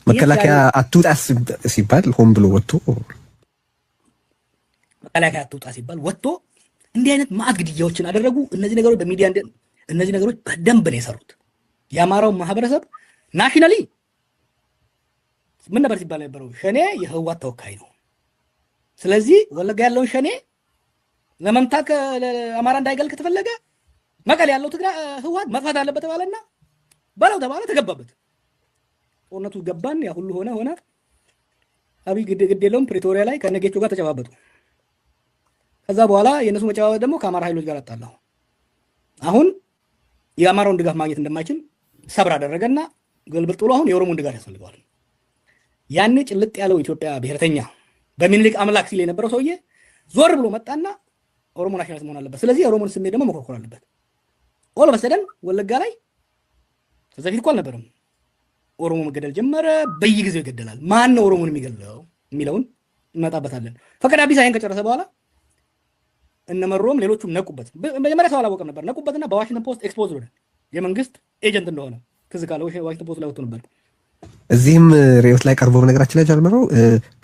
መከላከያ አትውጣ ሲባል ሆን ብሎ ወጥቶ መከላከያ አትውጣ ሲባል ወጥቶ እንዲህ አይነት ማዕት ግድያዎችን አደረጉ። እነዚህ ነገሮች በሚዲያ እነዚህ ነገሮች በደንብ ነው የሰሩት። የአማራው ማህበረሰብ ናሽናሊ ምን ነበር ሲባል ነበረው? ሸኔ የህወሓት ተወካይ ነው። ስለዚህ ወለጋ ያለውን ሸኔ ለመምታት አማራ እንዳይገል ከተፈለገ መቀሌ ያለው ትግራይ ህወሓት መጥፋት አለበት ተባለና በለው ተባለ፣ ተገባበት። ጦርነቱ ገባን፣ ያ ሁሉ ሆነ። አብይ ግድ የለውም ፕሪቶሪያ ላይ ከነጌቾ ጋር ተጨባበጡ። ከዛ በኋላ የነሱ መጨባበጥ ደግሞ ከአማራ ኃይሎች ጋር አጣላው። አሁን የአማራውን ድጋፍ ማግኘት እንደማይችል ሰብር አደረገና ገልብጥ ብሎ አሁን የኦሮሞን ድጋፍ ያስፈልገዋል። ያኔ ጭልጥ ያለው ኢትዮጵያ ብሔርተኛ በሚኒሊክ አምላክ ሲል የነበረው ሰውዬ ዞር ብሎ መጣና ኦሮሞ ናሽናሊስት መሆን አለበት፣ ስለዚህ የኦሮሞን ስሜት ደግሞ መኮርኮር አለበት። ኦል በሰደን ወለጋ ላይ ከዛ ፊት እኮ አልነበረም። ኦሮሞ መገደል ጀመረ። በየጊዜው ይገደላል። ማን ነው ኦሮሞን የሚገድለው የሚለውን እንመጣበታለን። ፈቀደ አቢስ አይን ከጨረሰ በኋላ እነመሮም ሌሎቹም ነቁበት። መጀመሪያ ሰው አላወቀም ነበር። ነቁበትና በዋሽንግተን ፖስት ኤክስፖዝ ሆነ የመንግስት ኤጀንት እንደሆነ ትዝ ካለው ዋሽንግተን ፖስት ላይ ወጥቶ ነበር። እዚህም ሬዮት ላይ ቀርቦ በነገራችን ላይ ጀምረው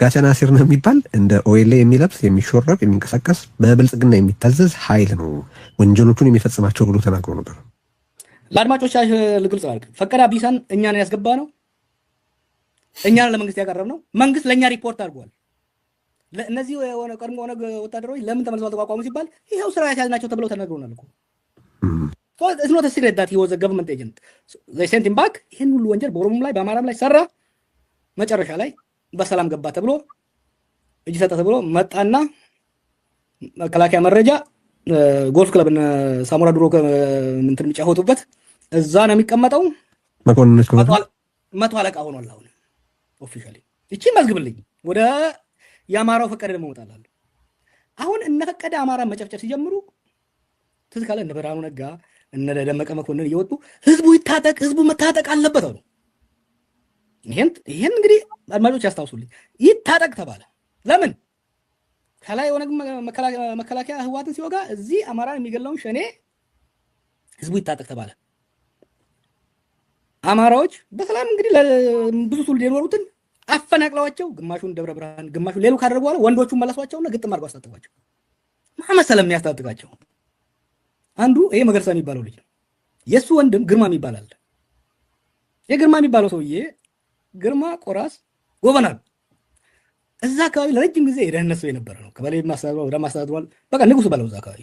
ጋቸና ሲር ነው የሚባል እንደ ኦኤልኤ የሚለብስ የሚሾረብ የሚንቀሳቀስ በብልጽግና የሚታዘዝ ኃይል ነው ወንጀሎቹን የሚፈጽማቸው ብሎ ተናግሮ ነበር። ለአድማጮች ልግልጽ አልክ። ፈቀደ አቢሳን እኛን ያስገባ ነው፣ እኛን ለመንግስት ያቀረብ ነው። መንግስት ለእኛ ሪፖርት አድርጓል። ለእነዚህ የሆነ ቀድሞ ሆነ ወታደሮች ለምን ተመልሰው ተቋቋሙ ሲባል ይሄው ስራ ያስያዝናቸው ተብለው ተነግሮናል እኮ። it's not a secret that he was a government agent. They sent him back. ይህን ሁሉ ወንጀል በኦሮሞም ላይ በአማራም ላይ ሰራ። መጨረሻ ላይ በሰላም ገባ ተብሎ እጅ ሰጠ ተብሎ መጣና መከላከያ መረጃ ጎልፍ ክለብ እና ሳሙራ ድሮ እንትን የሚጫወቱበት እዛ ነው የሚቀመጠው። መኮንኖች መቶ አለቃ ሆኗል አሁን ኦፊሻሊ። እቺ መዝግብልኝ ወደ የአማራው ፈቀደ ደግሞ ወጣላል። አሁን እነፈቀደ አማራ መጨፍጨፍ ሲጀምሩ ትዝ ካለ እነ ብርሃኑ ነጋ እነ ደመቀ መኮንን እየወጡ ህዝቡ ይታጠቅ፣ ህዝቡ መታጠቅ አለበት አሉ። ይሄን እንግዲህ አድማጮች ያስታውሱልኝ። ይታጠቅ ተባለ። ለምን? ከላይ የሆነ መከላከያ ህወሓትን ሲወጋ እዚህ አማራን የሚገለውን ሸኔ ህዝቡ ይታጠቅ ተባለ። አማራዎች በሰላም እንግዲህ ብዙ ትውልድ የኖሩትን አፈናቅለዋቸው ግማሹን ደብረ ብርሃን ግማሹን ሌሉ ካደረጉ በኋላ ወንዶቹን መለሷቸውና ግጥም አድርገው አስታጥቋቸው። ማመሰለም የሚያስታጥቃቸው አንዱ ይሄ መገርሳ የሚባለው ልጅ ነው። የሱ ወንድም ግርማ የሚባል አለ። የግርማ የሚባለው ሰውዬ ግርማ ቆራስ ጎበና እዛ አካባቢ ለረጅም ጊዜ የደህንነት ሰው የነበረ ነው። ከበላይ ማስተዳድሯል። በቃ ንጉስ ባለው እዛ አካባቢ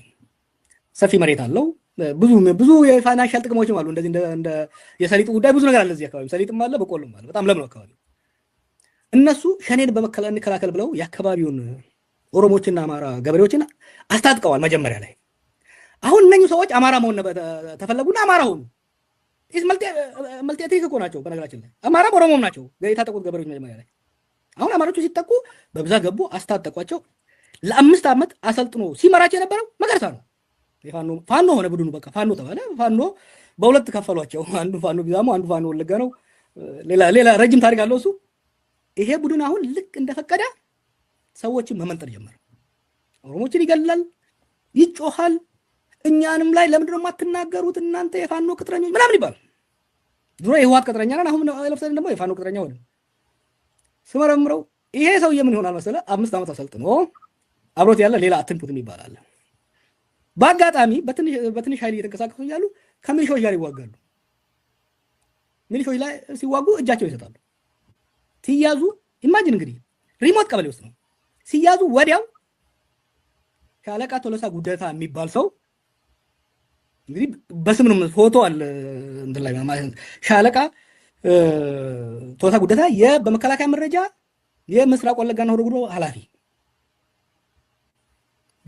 ሰፊ መሬት አለው። ብዙ የፋይናንሻል ጥቅሞችም አሉ። እንደዚህ እንደ የሰሊጥ ጉዳይ ብዙ ነገር አለ እዚህ አካባቢ። ሰሊጥም አለ፣ በቆሎም አለ። በጣም ለም ነው አካባቢ። እነሱ ሸኔን እንከላከል ብለው የአካባቢውን ኦሮሞችና አማራ ገበሬዎችን አስታጥቀዋል መጀመሪያ ላይ። አሁን እነኚህ ሰዎች አማራ መሆን ተፈለጉና አማራ ሆኑ። መልቲ እኮ ናቸው በነገራችን ላይ አማራ ኦሮሞም ናቸው የታጠቁት ገበሬዎች መጀመሪያ ላይ። አሁን አማሮቹ ሲጠቁ በብዛት ገቡ፣ አስታጠቋቸው። ለ5 ዓመት አሰልጥኖ ሲመራቸው የነበረው መገርሳ ነው። ፋኖ ሆነ ቡድኑ። በቃ ፋኖ ተባለ። ፋኖ በሁለት ከፈሏቸው። አንዱ ፋኖ ቢዛሞ፣ አንዱ ፋኖ ወለጋ ነው። ሌላ ረጅም ታሪክ አለው እሱ። ይሄ ቡድን አሁን ልክ እንደፈቀደ ሰዎችን መመንጠር ጀመረ። ኦሮሞችን ይገላል፣ ይጮሃል። እኛንም ላይ ለምንድነው የማትናገሩት እናንተ የፋኖ ቅጥረኞች ምናምን ይባላል። ድሮ የህወሓት ቅጥረኛ ነን፣ አሁን ለፍተን ደግሞ የፋኖ ቅጥረኛ ሆነ። ስመረምረው ይሄ ሰውዬ ምን ይሆናል መሰለ 5 ዓመት አሰልጥኖ አብሮት ያለ ሌላ አትንኩት ይባላል። በአጋጣሚ በትንሽ ኃይል እየተንቀሳቀሱ እያሉ ከሚሊሻዎች ጋር ይዋጋሉ። ሚሊሻዎች ላይ ሲዋጉ እጃቸው ይሰጣሉ። ሲያዙ ኢማጂን እንግዲህ ሪሞት ቀበሌ ውስጥ ነው ሲያዙ፣ ወዲያው ሻለቃ ቶሎሳ ጉደታ የሚባል ሰው እንግዲህ በስም ነው ፎቶ አለ እንትን ላይ ማለት ሻለቃ ቶሎሳ ጉደታ በመከላከያ መረጃ የምስራቅ ወለጋና ሆሮ ጉዱሩ ኃላፊ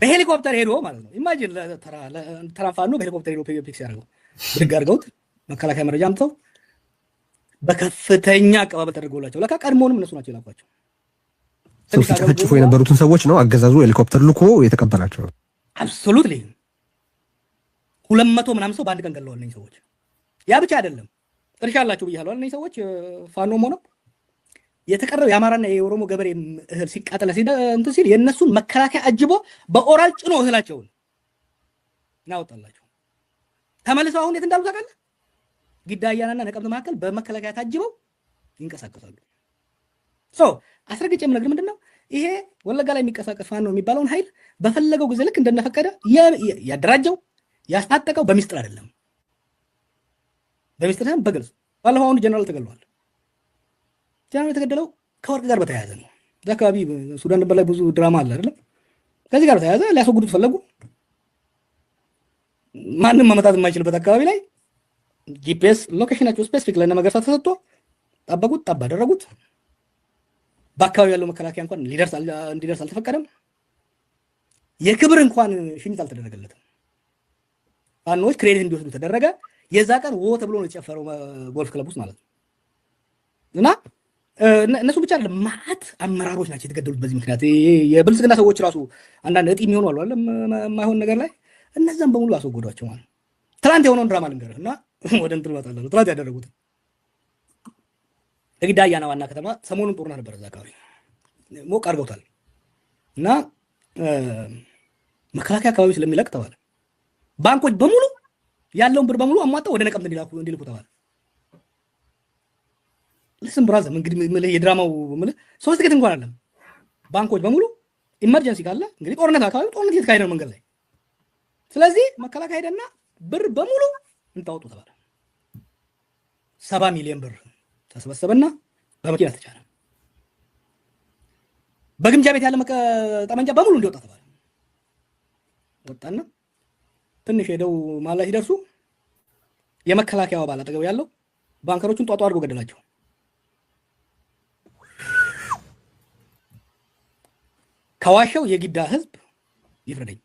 በሄሊኮፕተር ሄዶ ማለት ነው። ኢማጂን ተራፋኑ በሄሊኮፕተር ሄዶ ፒክስ ያደርገው ብድግ አድርገውት መከላከያ መረጃ አምጥተው በከፍተኛ አቀባበል ተደርጎላቸው ለካ ቀድሞውንም እነሱ ናቸው የላኳቸው። ሰው ሲጨፈጭፉ የነበሩትን ሰዎች ነው አገዛዙ ሄሊኮፕተር ልኮ የተቀበላቸው። አብሶሉትሊ 200 ምናምን ሰው በአንድ ቀን ገለዋል እነዚህ ሰዎች። ያ ብቻ አይደለም፣ እርሻ አላቸው ብያለሁ። እነዚህ ሰዎች ፋኖም ሆነው የተቀረው የአማራና የኦሮሞ ገበሬ እህል ሲቃጠለ እንትን ሲል የእነሱን መከላከያ አጅቦ በኦራል ጭኖ እህላቸውን እናወጣላቸው። ተመልሰው አሁን የት እንዳሉ ታውቃለህ? ጊዳያናና ነቀምት መካከል በመከላከያ ታጅበው ይንቀሳቀሳሉ። አስረግጬ የምነግርህ ምንድነው ይሄ ወለጋ ላይ የሚንቀሳቀስ ፋኖ የሚባለውን ኃይል በፈለገው ጊዜ ልክ እንደነፈቀደ ያደራጀው ያስታጠቀው በሚስጥር አይደለም። በሚስጥር በግልጽ ባለፈው አሁን ጀነራል ተገለዋል። ጀነራል የተገደለው ከወርቅ ጋር በተያያዘ ነው። እዛ አካባቢ ሱዳን ድንበር ላይ ብዙ ድራማ አለ አይደለም? ከዚህ ጋር በተያያዘ ሊያስወግዱት ፈለጉ። ማንም ማመጣት የማይችልበት አካባቢ ላይ ጂፒኤስ ሎኬሽናቸው ስፔሲፊክ ለእነ መገርሳ ተሰጥቶ ጠበቁት፣ ጠብ አደረጉት። በአካባቢ ያለው መከላከያ እንኳን እንዲደርስ አልተፈቀደም። የክብር እንኳን ሽኝት አልተደረገለትም። ፋኖች ክሬዲት እንዲወስዱ ተደረገ። የዛ ቀን ተብሎ ነው የተጨፈረው ጎልፍ ክለብ ውስጥ ማለት ነው። እና እነሱ ብቻ አይደለም ማት አመራሮች ናቸው የተገደሉት በዚህ ምክንያት። የብልጽግና ሰዎች ራሱ አንዳንድ እጢ የሚሆኑ አሉ አይደል የማይሆን ነገር ላይ እነዛም በሙሉ አስወገዷቸው ማለት ነው። ትናንት የሆነውን ድራማ ልንገርህ እና ወደ እንትን እመጣለሁ። ትናንት ያደረጉት ለግዳ አያና ዋና ከተማ ሰሞኑን ጦርነት ነበር። እዛ አካባቢ ሞቅ አድርገውታል እና መከላከያ አካባቢ ስለሚለቅ ተባለ ባንኮች በሙሉ ያለውን ብር በሙሉ አሟጣው ወደ ነቀምት እንዲልኩ ተባለ። ለስም ብራዘር እንግዲህ የድራማው ሶስት ጌት እንኳን አይደለም። ባንኮች በሙሉ ኢመርጀንሲ ካለ እንግዲህ ጦርነት አካባቢ ጦርነት እየተካሄደ ነው መንገድ ላይ። ስለዚህ መከላከያ ሄደና ብር በሙሉ እንታወጡ ተባለ። 70 ሚሊዮን ብር ተሰበሰበና በመኪና ተጫነ። በግምጃ ቤት ያለ ጠመንጃ በሙሉ እንዲወጣ ተባለ። ወጣና ትንሽ ሄደው ማላ ሲደርሱ የመከላከያው አባል አጠገብ ያለው ባንከሮቹን ጧጧ አድርጎ ገደላቸው። ከዋሻው የጊዳ ህዝብ ይፍረደኝ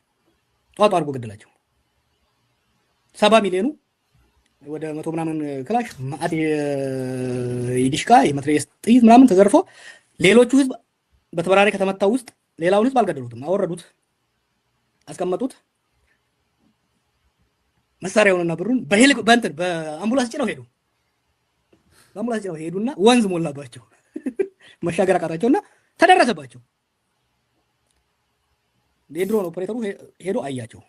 ጧጧ አድርጎ ገደላቸው። 70 ሚሊዮኑ ወደ 100 ምናምን ክላሽ ማአት የዲሽቃ የመትረየስ ጥይት ምናምን ተዘርፎ ሌሎቹ ህዝብ በተበራሪ ከተመታው ውስጥ ሌላውን ህዝብ አልገደሉትም፣ አወረዱት፣ አስቀመጡት። መሳሪያውንና ብሩን በአምቡላንስ ጭነው ሄዱ። በአምቡላንስ ጭነው ሄዱና ወንዝ ሞላባቸው፣ መሻገር አቃታቸውና ተደረሰባቸው። የድሮን ኦፕሬተሩ ሄዶ አያቸው።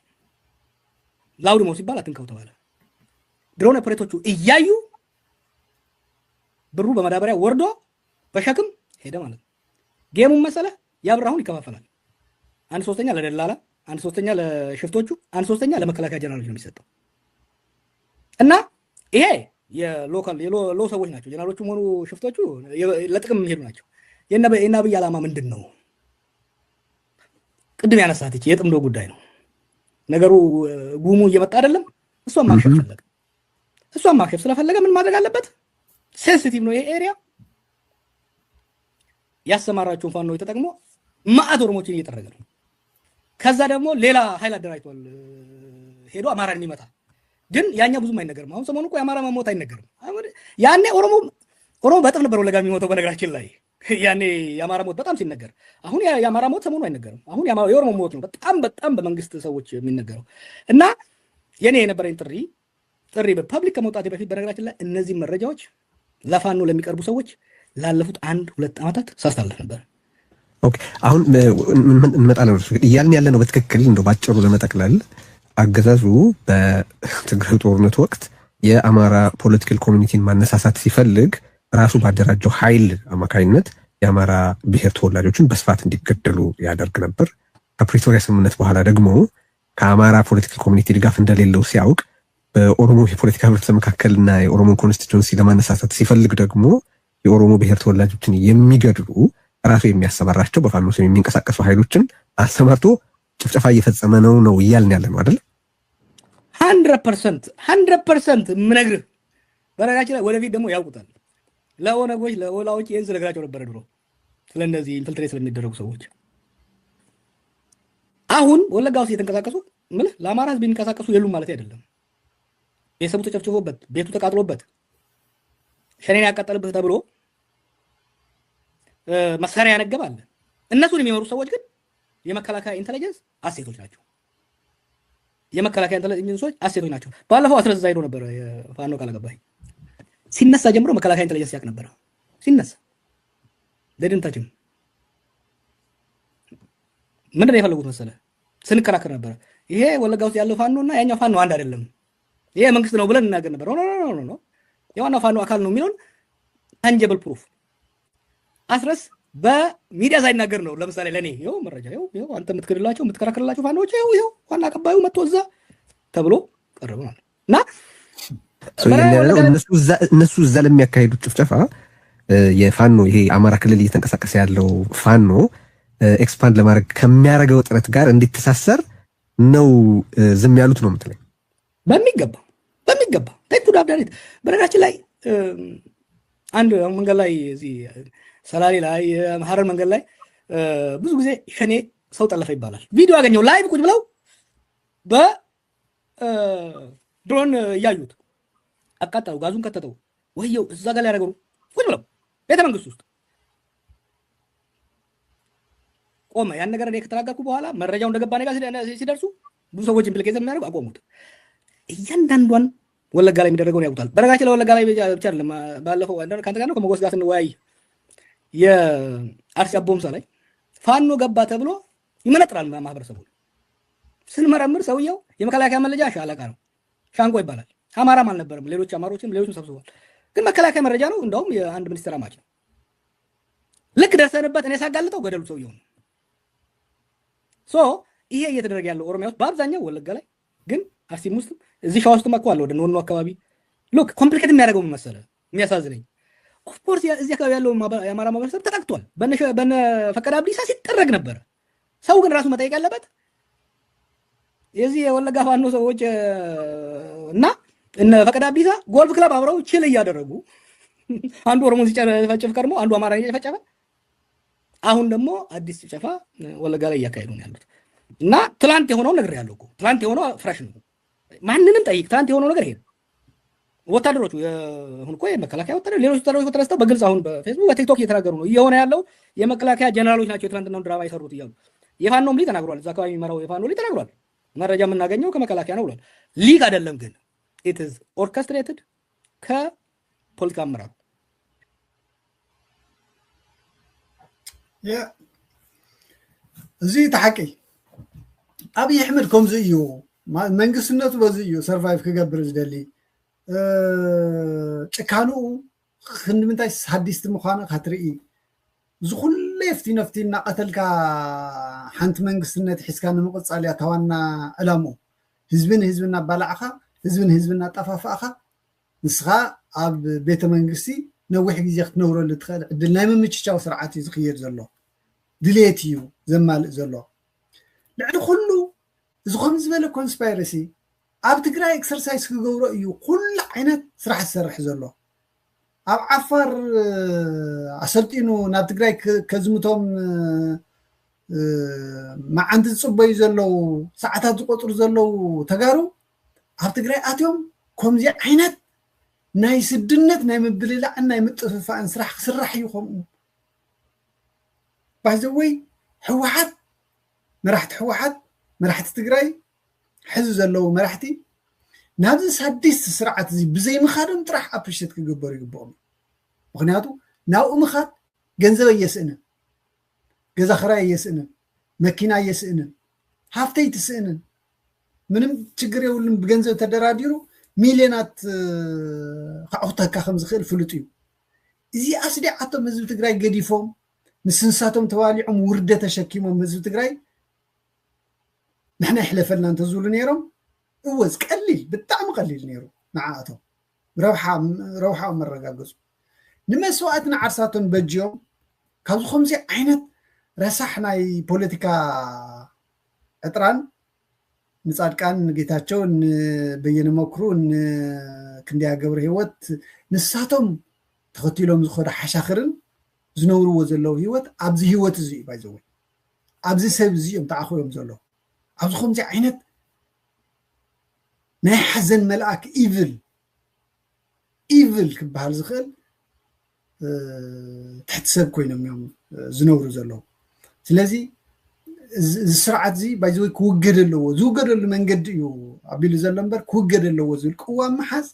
ላውድሞ ሲባል አትንካው ተባለ። ድሮን ኦፕሬተሮቹ እያዩ ብሩ በመዳበሪያ ወርዶ በሸክም ሄደ ማለት ነው። ጌሙን መሰለ ያብር አሁን ይከፋፈላል። 1/3 ለደላላ፣ 1/3 ለሽፍቶቹ፣ 1/3 ለመከላከያ ጀነራሎች ነው የሚሰጠው። እና ይሄ የሎካል የሎ ሰዎች ናቸው። ጀነራሎቹም ሆኑ ሽፍቶቹ ለጥቅም የሚሄዱ ናቸው። የና አብይ ዓላማ ምንድን ነው? ቅድም ያነሳት እቺ የጥምዶ ጉዳይ ነው። ነገሩ ጉሙ እየመጣ አይደለም። እሷን ማክሸፍ ስለፈለገ ምን ማድረግ አለበት? ሴንሲቲቭ ነው ይሄ ኤሪያ። ያሰማራቸውን ፋኖች ተጠቅሞ ማአት ኦሮሞችን እየጠረገ ነው። ከዛ ደግሞ ሌላ ኃይል አደራጅቷል ሄዶ አማራን የሚመታ ግን ያኛ ብዙም አይነገርም። አሁን ሰሞኑን እኮ የአማራ መሞት አይነገርም። ያኔ ኦሮሞ በጥፍ ነበር ወለጋ የሚሞተው በነገራችን ላይ ያኔ የአማራ ሞት በጣም ሲነገር፣ አሁን የአማራ ሞት ሰሞኑ አይነገርም። አሁን የኦሮሞ ሞት ነው በጣም በመንግስት ሰዎች የሚነገረው። እና የኔ የነበረኝ ጥሪ በፐብሊክ ከመውጣት በፊት በነገራችን ላይ እነዚህ መረጃዎች ለፋኖ ለሚቀርቡ ሰዎች ላለፉት 1-2 ዓመታት ሳስተላልፍ ነበር። ኦኬ አሁን እንመጣ ነው እያልን ያለ ነው። በትክክል እንደው ባጭሩ ለመጠቅለል አገዛዙ በትግራይ ጦርነት ወቅት የአማራ ፖለቲካል ኮሚኒቲን ማነሳሳት ሲፈልግ ራሱ ባደራጀው ኃይል አማካይነት የአማራ ብሔር ተወላጆችን በስፋት እንዲገደሉ ያደርግ ነበር። ከፕሪቶሪያ ስምምነት በኋላ ደግሞ ከአማራ ፖለቲካል ኮሚኒቲ ድጋፍ እንደሌለው ሲያውቅ በኦሮሞ የፖለቲካ ህብረተሰብ መካከልና የኦሮሞ ኮንስቲቱንሲ ለማነሳሳት ሲፈልግ ደግሞ የኦሮሞ ብሔር ተወላጆችን የሚገድሉ ራሱ የሚያሰማራቸው በፋኖ ስም የሚንቀሳቀሱ ኃይሎችን አሰማርቶ ጭፍጨፋ እየፈጸመ ነው እያልን ያለ ነው አይደል? 100% ምነግርህ። በነገራችን ላይ ወደፊት ደግሞ ያውቁታል። ለኦነጎች ለኦላዎች ይህን ስነግራቸው ነበረ ድሮ ስለነዚህ ኢንፊልትሬት ስለሚደረጉ ሰዎች። አሁን ወለጋ ውስጥ እየተንቀሳቀሱ ለአማራ ህዝብ የሚንቀሳቀሱ የሉም ማለት አይደለም። ቤተሰቡ ተጨፍጭፎበት ቤቱ ተቃጥሎበት ሸኔን ያቃጠልበት ተብሎ መሳሪያ ያነገባል። እነሱን የሚመሩ ሰዎች ግን የመከላከያ ኢንተለጀንስ አሴቶች ናቸው። የመከላከያ ኢንተለጀንሶች አሴቶች ናቸው። ባለፈው አስረዛ ሄዶ ነበር የፋኖ ቃል አቀባይ። ሲነሳ ጀምሮ መከላከያ ኢንተለጀንስ ያቅ ነበር። ሲነሳ ለድንታችን ምንድነው የፈለጉት መሰለ? ስንከራከር ነበር። ይሄ ወለጋ ውስጥ ያለው ፋኖ እና ያኛው ፋኖ አንድ አይደለም፣ ይሄ መንግስት ነው ብለን እናገር ነበር። ኖ የዋናው ፋኖ አካል ነው የሚለውን ታንጀብል ፕሩፍ አስረስ በሚዲያ ሳይናገር ነው። ለምሳሌ ለኔ ይሄው መረጃ ይሄው አንተ የምትከራከርላቸው ፋኖዎች ይሄው ዋና አቀባዩ መጥቶ እዛ ተብሎ ቀርበዋል። እና እነሱ እዛ ለሚያካሂዱት ጭፍጨፋ የፋኖ ይሄ አማራ ክልል እየተንቀሳቀሰ ያለው ፋኖ ኤክስፓንድ ለማድረግ ከሚያደርገው ጥረት ጋር እንዲተሳሰር ነው ዝም ያሉት ነው የምትለኝ? በሚገባ ቴክ ቱ ዳብዳሪት በነገራችን ላይ አንድ መንገድ ላይ እዚህ ሰላሌ ላይ ሐረር መንገድ ላይ ብዙ ጊዜ ሸኔ ሰው ጠለፈ ይባላል። ቪዲዮ አገኘው ላይቭ ቁጭ ብለው በድሮን እያዩት አቃጠሉ፣ ጋዙን ከተተው ወየው እዛ ጋር ላይ ያደረገው ቁጭ ብለው ቤተ መንግስት ውስጥ ቆመ። ያን ነገር እኔ ከተናገርኩ በኋላ መረጃው እንደገባ ነገ ሲደርሱ ብዙ ሰዎች ኢምፕሊኬት የሚያደርጉ አቆሙት። እያንዳንዷን ወለጋ ላይ የሚደረገውን ያውቁታል። በነገራችን ለወለጋ ላይ ብቻ አይደለም። ባለፈው ከአንተ ጋር ነው ከመጎስ ጋር ስንወያይ የአርሲ አቦምሳ ላይ ፋኖ ገባ ተብሎ ይመነጥራል ማህበረሰቡ። ስንመረምር ሰውየው የመከላከያ መረጃ ሻለቃ ነው፣ ሻንቆ ይባላል። አማራም አልነበረም፣ ሌሎች አማሮችም ሌሎችም ሰብስቧል። ግን መከላከያ መረጃ ነው። እንደውም የአንድ ሚኒስትር አማች ነው። ልክ ደርሰንበት እኔ ሳጋልጠው ገደሉ ሰውየው ነው። ሶ ይሄ እየተደረገ ያለው ኦሮሚያ ውስጥ በአብዛኛው ወለጋ ላይ ግን አርሲም ውስጥ እዚህ ሸዋ ውስጥም እኮ አለ ወደ ኖኖ አካባቢ ሉክ ኮምፕሊኬት የሚያደርገው ምን መሰለህ የሚያሳዝነኝ ኦፍ ኮርስ እዚህ አካባቢ ያለው የአማራ ማህበረሰብ ተጠቅቷል። በነ ፈቀደ አብዲሳ ሲጠረግ ነበር። ሰው ግን ራሱ መጠየቅ ያለበት የዚህ የወለጋ ፋኖ ሰዎች እና እነ ፈቀደ አብዲሳ ጎልፍ ክለብ አብረው ቺል እያደረጉ አንዱ ኦሮሞ ሲጨፈጭፍ ከርሞ አንዱ አማራ እየጨፈጨፈ አሁን ደግሞ አዲስ ጭፍጨፋ ወለጋ ላይ እያካሄዱ ነው ያሉት። እና ትላንት የሆነው ነገር ያለው እኮ ትላንት የሆነው ፍሬሽ ነው። ማንንም ጠይቅ፣ ትላንት የሆነው ነገር ይሄ ወታደሮቹ አሁን እኮ የመከላከያ ወታደሮች ሌሎች ወታደሮች ተነስተው በግልጽ አሁን በፌስቡክ በቲክቶክ እየተናገሩ ነው። እየሆነ ያለው የመከላከያ ጀነራሎች ናቸው የትላንትናውን ድራማ የሰሩት እያሉ የፋኖም ሊግ ተናግሯል። እዛ አካባቢ የሚመራው የፋኖ ሊግ ተናግሯል። መረጃ የምናገኘው ከመከላከያ ነው ብሏል። ሊግ አይደለም ግን ኢት ኢዝ ኦርኬስትሬትድ ከፖለቲካ አመራሩ እዚ ተሓቂ አብይ አሕመድ ከምዚ እዩ መንግስትነቱ በዚ እዩ ሰርቫይቭ ክገብር ዝደሊ ጭካኑ ክንምንታይ ሓዲስቲ ምዃኑ ካትርኢ ዝኩሉ የፍቲ እናቀተልካ ሓንቲ መንግስትነት ሒዝካ ንምቅፃል እያ ተዋና ዕላሙ ህዝብን እናባላዕካ ህዝብን እናጠፋፍእካ ንስኻ ኣብ ቤተ መንግስቲ ነዊሕ ግዜ ክትነብረሉ ትኽእል ዕድል ናይ ምምችቻው ስርዓት እዩ ዝኽየድ ዘሎ ድሌት እዩ ዘማልእ ዘሎ ልዕሊ ኩሉ እዚ ከም ዝበለ ኮንስፓይረሲ ኣብ ትግራይ ኤክሰርሳይዝ ክገብሮ እዩ ኩሉ ዓይነት ስራሕ ዝሰርሕ ዘሎ ኣብ ዓፋር ኣሰልጢኑ ናብ ትግራይ ከዝምቶም መዓንቲ ዝፅበዩ ዘለው ሰዓታት ዝቆጥሩ ዘለው ተጋሩ ኣብ ትግራይ ኣትዮም ከምዚ ዓይነት ናይ ስድነት ናይ ምብልላዕን ናይ ምጥፍፋእን ስራሕ ክስራሕ እዩ ከምኡ ባይዘወይ ህወሓት መራሕቲ ትግራይ ሕዚ ዘለው መራሕቲ ናብዚ ሳዲስ ስርዓት እዚ ብዘይምኻዶም ጥራሕ ኣፕሪሼት ክግበሩ ይግብኦም። ምክንያቱ ናብኡ ምኻድ ገንዘብ እየስእንን፣ ገዛ ክራይ እየስእንን፣ መኪና እየስእንን፣ ሃፍተይ ትስእንን፣ ምንም ችግር የብሉን ብገንዘብ ተደራዲሩ ሚልዮናት ካዕኩተካ ከም ዝኽእል ፍሉጥ እዩ። እዚ ኣስዲዓቶም ህዝቢ ትግራይ ገዲፎም ምስ እንስሳቶም ተባሊዖም ውርደ ተሸኪሞም ህዝቢ ትግራይ ንሕና ይሕለፈልና እንተዝብሉ ነይሮም እወዝ ቀሊል ብጣዕሚ ቀሊል ነይሩ ንዓኣቶም ረብሓኦም መረጋገፁ ንመስዋዕት ንዓርሳቶም በጅዮም ካብዚ ከምዚ ዓይነት ረሳሕ ናይ ፖለቲካ ዕጥራን ንጻድቃን ንጌታቸው ንበየነ መክሩ ንክንደያ ገብረ ህይወት ንሳቶም ተኸቲሎም ዝኸዱ ሓሻኽርን ዝነብርዎ ዘለው ህይወት ኣብዚ ህይወት እዚ እዩ ባይዘወይ ኣብዚ ሰብ እዚ እዮም ተዓኺቦም ዘለው ኣብዚ ከምዚ ዓይነት ናይ ሓዘን መልኣክ ኢቭል ክበሃል ዝኽእል ትሕቲ ሰብ ኮይኖም እዮም ዝነብሩ ዘለው። ስለዚ እዚ ስርዓት እዚ ባይዘወይ ክውገድ ኣለዎ ዝውገደሉ መንገዲ እዩ ኣቢሉ ዘሎ እምበር ክውገድ ኣለዎ ዝብል ቅዋም መሓዝ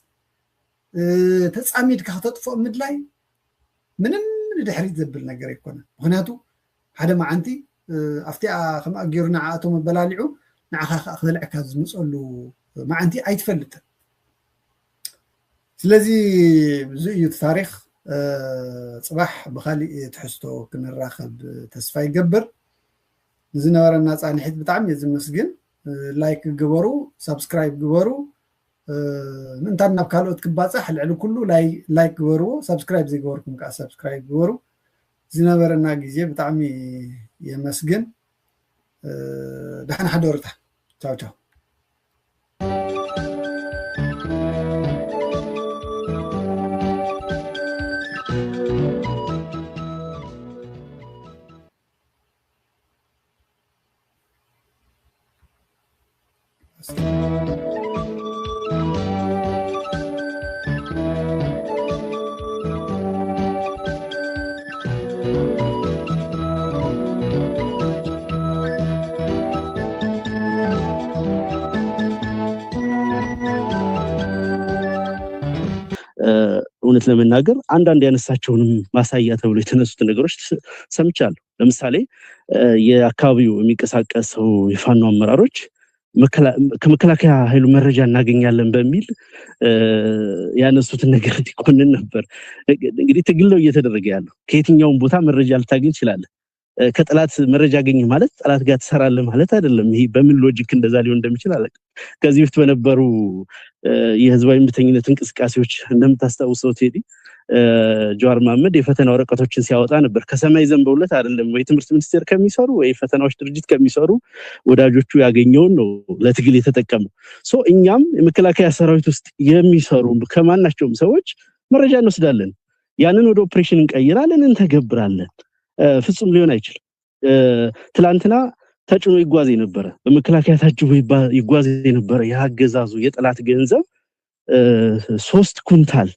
ተፃሚድካ ክተጥፍኦ ምድላይ ምንም ንድሕሪት ዘብል ነገር ኣይኮነን። ምክንያቱ ሓደ መዓንቲ ኣብቲኣ ከም ኣገይሩ ንዓኣቶም ኣበላሊዑ ንዓኻ ከዓ ክበልዕካ ዝምፀሉ መዓንቲ ኣይትፈልጥን። ስለዚ ብዙ እዩ ታሪክ ፅባሕ ብካሊእ ትሕዝቶ ክንራኸብ ተስፋ ይገብር። ዝነበረና ፃንሒት ብጣዕሚ እየ ዝመስግን። ላይክ ግበሩ፣ ሰብስክራይብ ግበሩ። ምንታን ናብ ካልኦት ክባፃሕ ልዕሊ ኩሉ ላይክ ግበርዎ፣ ሰብስክራይብ ዘይገበርኩም ከዓ ሰብስክራይብ ግበሩ። ዝነበረና ግዜ ብጣዕሚ የመስግን። ደሕና ሓደርታ ቻው ቻው። እውነት ለመናገር አንዳንድ ያነሳቸውንም ማሳያ ተብሎ የተነሱት ነገሮች ሰምቻለሁ። ለምሳሌ የአካባቢው የሚንቀሳቀሰው የፋኖ አመራሮች ከመከላከያ ኃይሉ መረጃ እናገኛለን በሚል ያነሱትን ነገር ይቆንን ነበር። እንግዲህ ትግል ነው እየተደረገ ያለው። ከየትኛውም ቦታ መረጃ ልታገኝ ይችላል። ከጠላት መረጃ አገኘ ማለት ጠላት ጋር ትሰራለህ ማለት አይደለም። ይሄ በምን ሎጂክ እንደዛ ሊሆን እንደሚችል አለ። ከዚህ በፊት በነበሩ የህዝባዊ እምቢተኝነት እንቅስቃሴዎች እንደምታስታውሰው ቴዲ ጀዋር መሐመድ የፈተና ወረቀቶችን ሲያወጣ ነበር። ከሰማይ ዘንበውለት አይደለም ወይ ትምህርት ሚኒስቴር ከሚሰሩ ወይ ፈተናዎች ድርጅት ከሚሰሩ ወዳጆቹ ያገኘውን ነው ለትግል የተጠቀመው። እኛም የመከላከያ ሰራዊት ውስጥ የሚሰሩ ከማናቸውም ሰዎች መረጃ እንወስዳለን። ያንን ወደ ኦፕሬሽን እንቀይራለን፣ እንተገብራለን። ፍጹም ሊሆን አይችልም። ትላንትና ተጭኖ ይጓዝ የነበረ በመከላከያ ታጅቦ ይጓዝ የነበረ ያገዛዙ የጠላት ገንዘብ 3 ኩንታል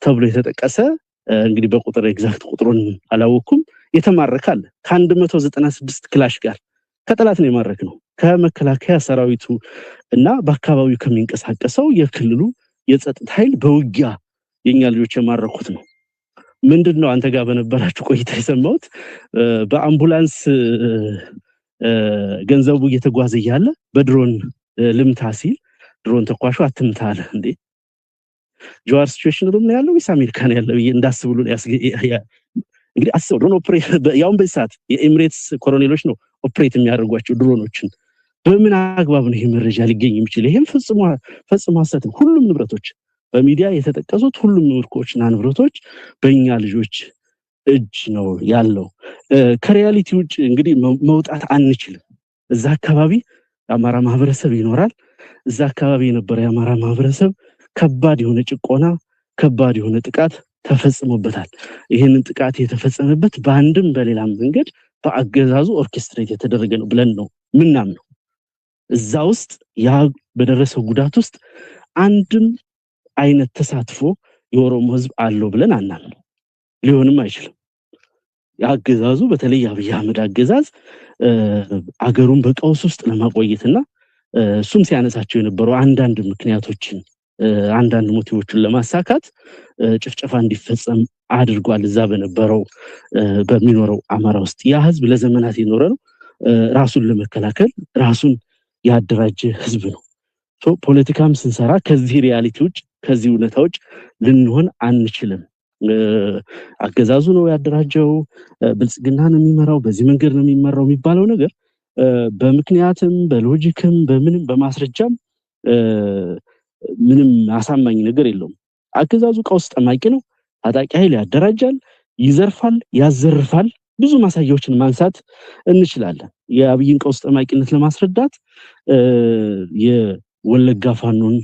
ተብሎ የተጠቀሰ እንግዲህ በቁጥር ኤግዛክት ቁጥሩን አላወኩም የተማረካል ከ196 ክላሽ ጋር ከጠላት ነው የማረክነው ከመከላከያ ሰራዊቱ እና በአካባቢው ከሚንቀሳቀሰው የክልሉ የጸጥታ ኃይል በውጊያ የኛ ልጆች የማረኩት ነው። ምንድነው አንተ ጋር በነበራችሁ ቆይታ የሰማሁት በአምቡላንስ ገንዘቡ እየተጓዘ ያለ በድሮን ልምታ ሲል ድሮን ተኳሹ አትምታለ እንዴ ጆዋር ሲቹዌሽን ሩም ነው ያለው ወይስ አሜሪካ ነው ያለው እንዳስብሉ እንግዲህ አስበው ድሮን ኦፕሬት ያውን በሰዓት የኤሚሬትስ ኮሎኔሎች ነው ኦፕሬት የሚያደርጓቸው ድሮኖችን በምን አግባብ ነው ይሄ መረጃ ሊገኝ የሚችል? ይሄም ፈጽሞ ሐሰት ነው። ሁሉም ንብረቶች በሚዲያ የተጠቀሱት ሁሉም ምርኮችና ንብረቶች በእኛ ልጆች እጅ ነው ያለው። ከሪያሊቲ ውጭ እንግዲህ መውጣት አንችልም። እዛ አካባቢ የአማራ ማህበረሰብ ይኖራል። እዛ አካባቢ የነበረ የአማራ ማህበረሰብ ከባድ የሆነ ጭቆና ከባድ የሆነ ጥቃት ተፈጽሞበታል። ይሄንን ጥቃት የተፈጸመበት በአንድም በሌላም መንገድ በአገዛዙ ኦርኬስትሬት የተደረገ ነው ብለን ነው ምናምነው። እዛ ውስጥ ያ በደረሰው ጉዳት ውስጥ አንድም አይነት ተሳትፎ የኦሮሞ ህዝብ አለው ብለን አናምነው። ሊሆንም አይችልም። ያገዛዙ በተለይ አብይ አህመድ አገዛዝ አገሩን በቀውስ ውስጥ ለማቆየትና እሱም ሲያነሳቸው የነበሩ አንዳንድ ምክንያቶችን አንዳንድ ሞቲቮችን ለማሳካት ጭፍጨፋ እንዲፈጸም አድርጓል። እዛ በሚኖረው አማራ ውስጥ ያ ህዝብ ለዘመናት የኖረ ነው። ራሱን ለመከላከል ራሱን ያደራጀ ህዝብ ነው። ፖለቲካም ስንሰራ ከዚህ ሪያሊቲ ውጭ ከዚህ እውነታ ውጭ ልንሆን አንችልም። አገዛዙ ነው ያደራጀው፣ ብልጽግና ነው የሚመራው፣ በዚህ መንገድ ነው የሚመራው የሚባለው ነገር በምክንያትም በሎጂክም በምንም በማስረጃም ምንም አሳማኝ ነገር የለውም። አገዛዙ ቀውስ ጠማቂ ነው። ታጣቂ ኃይል ያደራጃል፣ ይዘርፋል፣ ያዘርፋል። ብዙ ማሳያዎችን ማንሳት እንችላለን። የአብይን ቀውስ ጠማቂነት ለማስረዳት የወለጋ ፋኖን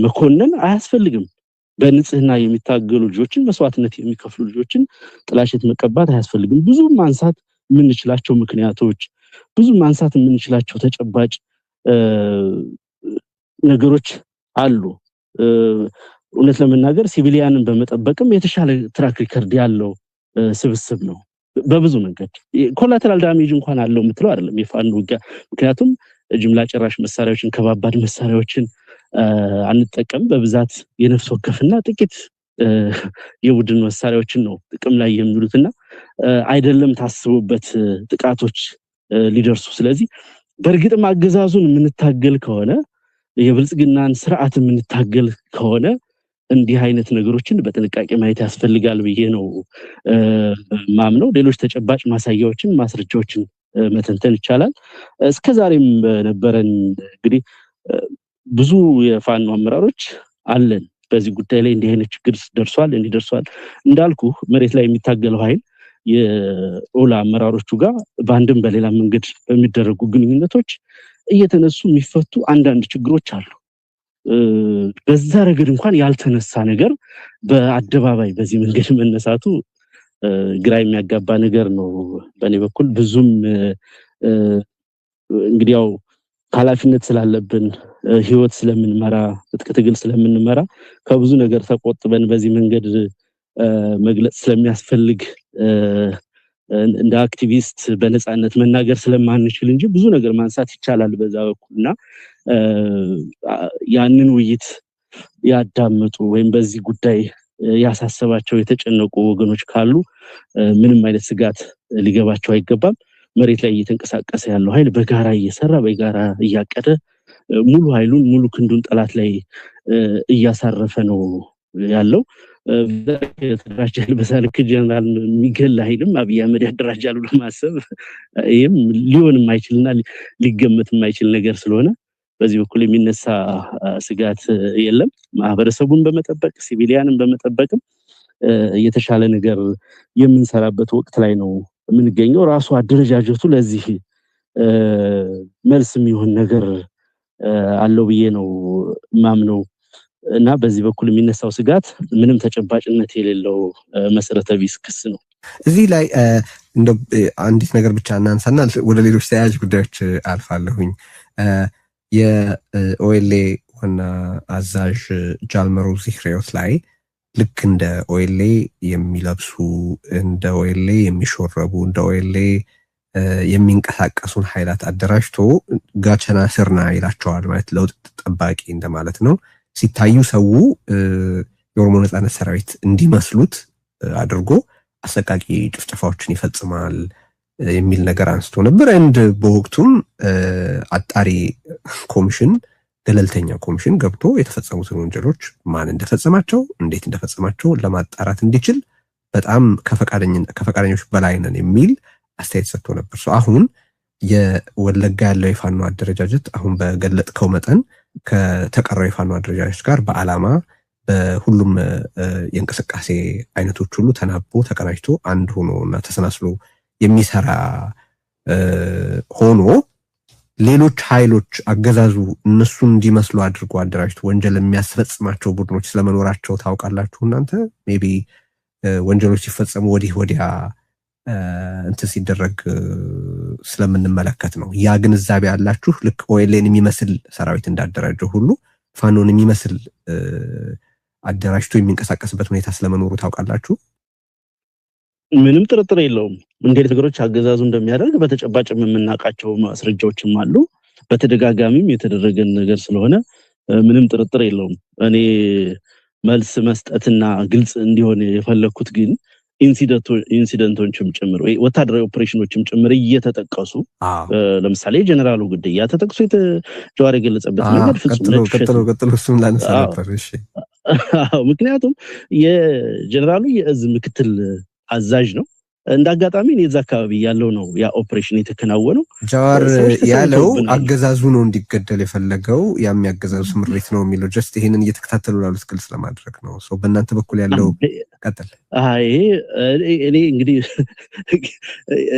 መኮንን አያስፈልግም። በንጽህና የሚታገሉ ልጆችን መስዋዕትነት የሚከፍሉ ልጆችን ጥላሸት መቀባት አያስፈልግም። ብዙ ማንሳት የምንችላቸው ምክንያቶች፣ ብዙ ማንሳት የምንችላቸው ተጨባጭ ነገሮች አሉ። እውነት ለመናገር ሲቪሊያንን በመጠበቅም የተሻለ ትራክ ሪከርድ ያለው ስብስብ ነው። በብዙ መንገድ ኮላተራል ዳሜጅ እንኳን አለው የምትለው አይደለም የፋኖ ውጊያ። ምክንያቱም ጅምላ ጨራሽ መሳሪያዎችን ከባባድ መሳሪያዎችን አንጠቀም። በብዛት የነፍስ ወከፍና ጥቂት የቡድን መሳሪያዎችን ነው ጥቅም ላይ የሚውሉትና አይደለም ታስቦበት ጥቃቶች ሊደርሱ። ስለዚህ በእርግጥም አገዛዙን የምንታገል ከሆነ የብልጽግናን ስርዓት የምንታገል ከሆነ እንዲህ አይነት ነገሮችን በጥንቃቄ ማየት ያስፈልጋል ብዬ ነው ማምነው። ሌሎች ተጨባጭ ማሳያዎችን ማስረጃዎችን መተንተን ይቻላል። እስከዛሬም በነበረን እንግዲህ ብዙ የፋኖ አመራሮች አለን በዚህ ጉዳይ ላይ እንዲህ አይነት ችግር ደርሷል እንዲደርሷል እንዳልኩ መሬት ላይ የሚታገለው ኃይል የኦላ አመራሮቹ ጋር በአንድም በሌላ መንገድ በሚደረጉ ግንኙነቶች እየተነሱ የሚፈቱ አንዳንድ ችግሮች አሉ። በዛ ረገድ እንኳን ያልተነሳ ነገር በአደባባይ በዚህ መንገድ መነሳቱ ግራ የሚያጋባ ነገር ነው። በእኔ በኩል ብዙም እንግዲህ ያው ኃላፊነት ስላለብን ህይወት ስለምንመራ ትግል ስለምንመራ ከብዙ ነገር ተቆጥበን በዚህ መንገድ መግለጽ ስለሚያስፈልግ እንደ አክቲቪስት በነፃነት መናገር ስለማንችል እንጂ ብዙ ነገር ማንሳት ይቻላል በዛ በኩልና ያንን ውይይት ያዳምጡ ወይም በዚህ ጉዳይ ያሳሰባቸው የተጨነቁ ወገኖች ካሉ ምንም አይነት ስጋት ሊገባቸው አይገባም። መሬት ላይ እየተንቀሳቀሰ ያለው ኃይል በጋራ እየሰራ በጋራ እያቀደ ሙሉ ኃይሉን ሙሉ ክንዱን ጠላት ላይ እያሳረፈ ነው ያለው። ተደራጃል በሳልክ ጀነራል ሚገል ኃይልም አብይ አህመድ ያደራጃሉ ለማሰብ ይሄም ሊሆን የማይችልና ሊገመት የማይችል ነገር ስለሆነ በዚህ በኩል የሚነሳ ስጋት የለም። ማህበረሰቡን በመጠበቅ ሲቪሊያንን በመጠበቅም የተሻለ ነገር የምንሰራበት ወቅት ላይ ነው የምንገኘው። ራሱ አደረጃጀቱ ለዚህ መልስ የሚሆን ነገር አለው ብዬ ነው ማምነው እና በዚህ በኩል የሚነሳው ስጋት ምንም ተጨባጭነት የሌለው መሰረተ ቢስ ክስ ነው። እዚህ ላይ እንደ አንዲት ነገር ብቻ እናንሳና ወደ ሌሎች ተያያዥ ጉዳዮች አልፋለሁኝ። የኦኤልኤ ዋና አዛዥ ጃልመሮ ዚክሬዎት ላይ ልክ እንደ ኦኤልኤ የሚለብሱ እንደ ኦኤልኤ የሚሾረቡ እንደ ኦኤልኤ የሚንቀሳቀሱን ኃይላት አደራጅቶ ጋቸና ስርና ይላቸዋል። ማለት ለውጥ ጠባቂ እንደማለት ነው። ሲታዩ ሰው የኦሮሞ ነጻነት ሰራዊት እንዲመስሉት አድርጎ አሰቃቂ ጭፍጨፋዎችን ይፈጽማል የሚል ነገር አንስቶ ነበር። እንደ በወቅቱም አጣሪ ኮሚሽን ገለልተኛ ኮሚሽን ገብቶ የተፈጸሙትን ወንጀሎች ማን እንደፈጸማቸው እንዴት እንደፈጸማቸው ለማጣራት እንዲችል በጣም ከፈቃደኞች በላይ ነን የሚል አስተያየት ሰጥቶ ነበር። አሁን የወለጋ ያለው የፋኖ አደረጃጀት አሁን በገለጥከው መጠን ከተቀረው የፋኖ አደረጃጀት ጋር በአላማ በሁሉም የእንቅስቃሴ አይነቶች ሁሉ ተናቦ ተቀናጅቶ አንድ ሆኖና ተሰናስሎ የሚሰራ ሆኖ ሌሎች ኃይሎች አገዛዙ እነሱን እንዲመስሉ አድርጎ አደራጅቶ ወንጀል የሚያስፈጽማቸው ቡድኖች ስለመኖራቸው ታውቃላችሁ እናንተ? ሜቢ ወንጀሎች ሲፈጸሙ ወዲያ እንትን ሲደረግ ስለምንመለከት ነው። ያ ግንዛቤ ያላችሁ ልክ ኦኤልኤን የሚመስል ሰራዊት እንዳደራጀው ሁሉ ፋኖን የሚመስል አደራጅቶ የሚንቀሳቀስበት ሁኔታ ስለመኖሩ ታውቃላችሁ? ምንም ጥርጥር የለውም። እንግዲህ ነገሮች አገዛዙ እንደሚያደርግ በተጨባጭ የምናውቃቸው ማስረጃዎችም አሉ። በተደጋጋሚም የተደረገን ነገር ስለሆነ ምንም ጥርጥር የለውም። እኔ መልስ መስጠትና ግልጽ እንዲሆን የፈለኩት ግን ኢንሲደንቶችም ጭምር ወይ ወታደራዊ ኦፕሬሽኖችም ጭምር እየተጠቀሱ ለምሳሌ ጀነራሉ ግድያ ተጠቅሶ ጀዋር የገለጸበት ነገር ፍጹም ቀጥሎ እሱም ላነሳ ነበር። እሺ ምክንያቱም የጀነራሉ የእዝ ምክትል አዛዥ ነው። እንዳጋጣሚ እዛ አካባቢ ያለው ነው ያ ኦፕሬሽን የተከናወነው። ጃዋር ያለው አገዛዙ ነው እንዲገደል የፈለገው ያሚያገዛዙ ስምሪት ነው የሚለው ጀስት ይሄንን እየተከታተሉ ላሉት ግልጽ ለማድረግ ነው። ሶ በእናንተ በኩል ያለው ቀጥል። እኔ እንግዲህ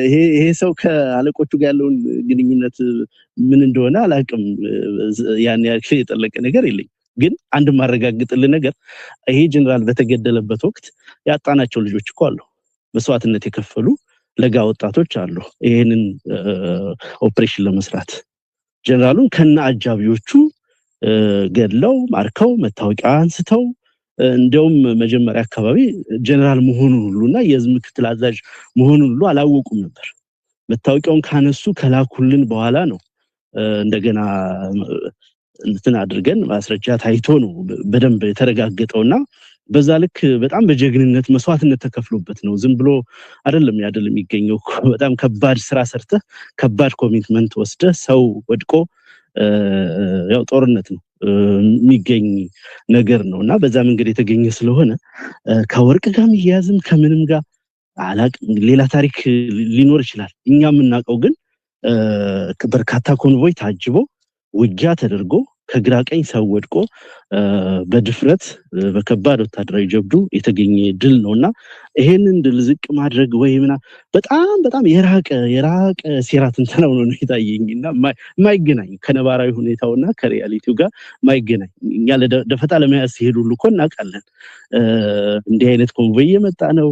ይሄ ሰው ከአለቆቹ ጋር ያለውን ግንኙነት ምን እንደሆነ አላውቅም። ያን ያክል የጠለቀ ነገር የለኝ። ግን አንድ ማረጋግጥልህ ነገር ይሄ ጀነራል በተገደለበት ወቅት ያጣናቸው ልጆች እኮ አሉ። መስዋዕትነት የከፈሉ ለጋ ወጣቶች አሉ። ይሄንን ኦፕሬሽን ለመስራት ጀነራሉን ከነ አጃቢዎቹ ገድለው ማርከው መታወቂያ አንስተው እንደውም መጀመሪያ አካባቢ ጀነራል መሆኑን ሁሉና የህዝብ ምክትል አዛዥ መሆኑን ሁሉ አላወቁም ነበር። መታወቂያውን ካነሱ ከላኩልን በኋላ ነው እንደገና እንትን አድርገን ማስረጃ ታይቶ ነው በደንብ የተረጋገጠውና በዛ ልክ በጣም በጀግንነት መስዋዕትነት ተከፍሎበት ነው። ዝም ብሎ አይደለም የሚገኘው። በጣም ከባድ ስራ ሰርተህ ከባድ ኮሚትመንት ወስደህ ሰው ወድቆ ያው ጦርነት ነው የሚገኝ ነገር ነውና በዛ መንገድ የተገኘ ስለሆነ ከወርቅ ጋር ይያዝም ከምንም ጋር አላቅም ሌላ ታሪክ ሊኖር ይችላል። እኛ የምናውቀው ግን በርካታ ኮንቮይ ታጅቦ ውጊያ ተደርጎ ከግራ ቀኝ ሰው ወድቆ በድፍረት በከባድ ወታደራዊ ጀብዱ የተገኘ ድል ነውና ይሄንን ድል ዝቅ ማድረግ ወይምና በጣም የራቀ ሴራ ትንተናው ነው የታየኝና ማይገናኝ ከነባራዊ ሁኔታውና ከሪያሊቲው ጋር ማይገናኝ። እኛ ለደፈጣ ለመያዝ ሲሄዱ ሁሉ እኮ እናውቃለን እንዲህ አይነት ኮንቮይ የመጣ ነው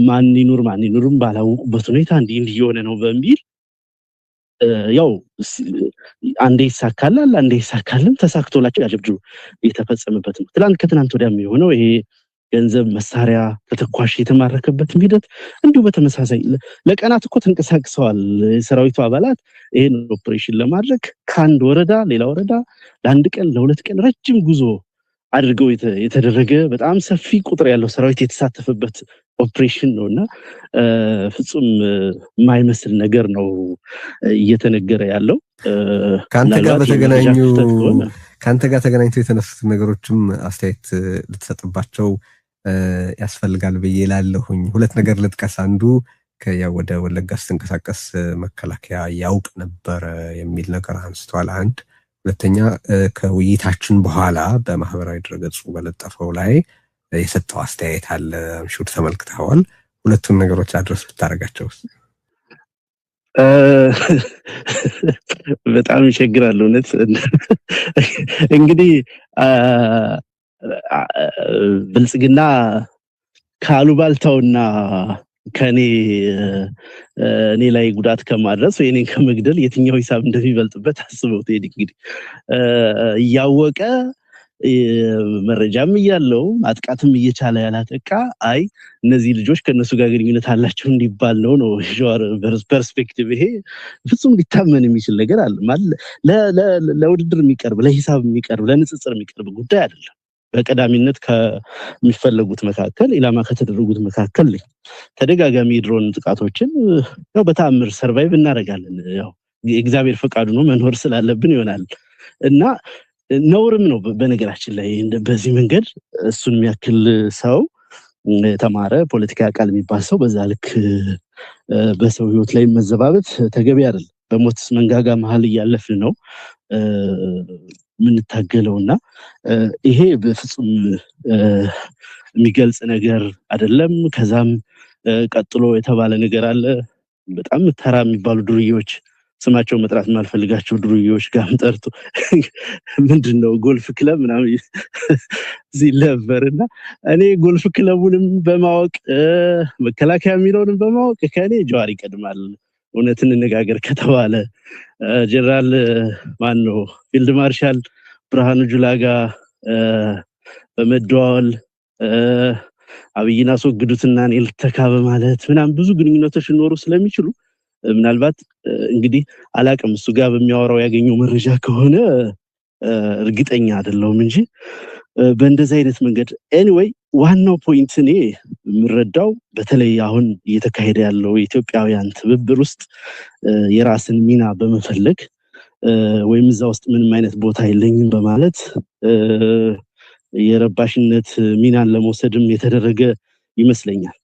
ማን ይኑርም ባላወቁበት ሁኔታ እንዲህ እየሆነ ነው በሚል ያው አንዴ ይሳካላል አንዴ ይሳካልም ተሳክቶላቸው ያጀብጁ የተፈጸመበት ነው። ከትናንት ወዲያም የሆነው ይሄ ገንዘብ መሳሪያ ተተኳሽ የተማረከበት ሂደት እንዲሁ በተመሳሳይ ለቀናት እኮ ተንቀሳቅሰዋል የሰራዊቱ አባላት ይሄን ኦፕሬሽን ለማድረግ ከአንድ ወረዳ ሌላ ወረዳ ለአንድ ቀን ለሁለት ቀን ረጅም ጉዞ አድርገው የተደረገ በጣም ሰፊ ቁጥር ያለው ሰራዊት የተሳተፈበት ኦፕሬሽን ነውና ፍጹም የማይመስል ነገር ነው እየተነገረ ያለው። ካንተ ጋር ተገናኝተው የተነሱት ነገሮችም አስተያየት ልትሰጥባቸው ያስፈልጋል ብዬ እላለሁኝ። ሁለት ነገር ልጥቀስ። አንዱ ወደ ወለጋ ስትንቀሳቀስ መከላከያ ያውቅ ነበር የሚል ነገር አንስተዋል። አንድ ሁለተኛ ከውይይታችን በኋላ በማህበራዊ ድረገጹ በለጠፈው ላይ የሰጠው አስተያየት አለ። አምሹር ተመልክተዋል። ሁለቱን ነገሮች አድረስ ብታረጋቸው። በጣም ይቸግራል እውነት። እንግዲህ ብልጽግና ካሉባልታውና ከኔ ላይ ጉዳት ከማድረስ ወይ እኔን ከመግደል የትኛው ሂሳብ እንደሚበልጥበት አስበው። እንግዲህ ያወቀ መረጃም እያለው አጥቃትም እየቻለ ያላጠቃ አይ እነዚህ ልጆች ከነሱ ጋር ግንኙነት አላቸው እንዲባል ነው ጆር ፐርስፔክቲቭ። ይሄ ፍጹም ሊታመን የሚችል ነገር አለ ማለት ለውድድር የሚቀርብ ለሂሳብ የሚቀርብ ለንጽጽር የሚቀርብ ጉዳይ አይደለም። በቀዳሚነት ከሚፈለጉት መካከል ኢላማ ከተደረጉት መካከል ተደጋጋሚ ድሮን ጥቃቶችን ያው በተአምር ሰርቫይቭ እናደርጋለን። ያው የእግዚአብሔር ፈቃዱ ነው መኖር ስላለብን ይሆናል እና ነውርም ነው በነገራችን ላይ በዚህ መንገድ እሱን የሚያክል ሰው ተማረ ፖለቲካ ቃል የሚባል ሰው በዛ ልክ በሰው ህይወት ላይ መዘባበት ተገቢ አይደለም። በሞት መንጋጋ መሃል እያለፍን ነው ምንታገለውና ይሄ በፍጹም የሚገልጽ ነገር አይደለም። ከዛም ቀጥሎ የተባለ ነገር አለ። በጣም ተራ የሚባሉ ዱርዬዎች ስማቸው መጥራት ማልፈልጋቸው ዱርዬዎች ጋርም ጠርቶ ምንድነው ጎልፍ ክለብ ምናምን ሲለበርና እኔ ጎልፍ ክለቡንም በማወቅ መከላከያ የሚለውንም በማወቅ ከኔ ጀዋር ይቀድማል። እውነትን እንነጋገር ከተባለ ጀነራል ማነው ፊልድ ማርሻል ብርሃኑ ጁላ ጋር በመደዋወል አብይን አስወግዱትና እኔ ልተካ በማለት ምናምን ብዙ ግንኙነቶች ሊኖሩ ስለሚችሉ ምናልባት እንግዲህ አላቅም እሱ ጋር በሚያወራው ያገኘው መረጃ ከሆነ እርግጠኛ አይደለሁም እንጂ በእንደዚህ አይነት መንገድ ኤኒዌይ ዋናው ፖይንት እኔ የምረዳው በተለይ አሁን እየተካሄደ ያለው የኢትዮጵያውያን ትብብር ውስጥ የራስን ሚና በመፈለግ ወይም እዛ ውስጥ ምንም አይነት ቦታ የለኝም በማለት የረባሽነት ሚናን ለመውሰድም የተደረገ ይመስለኛል።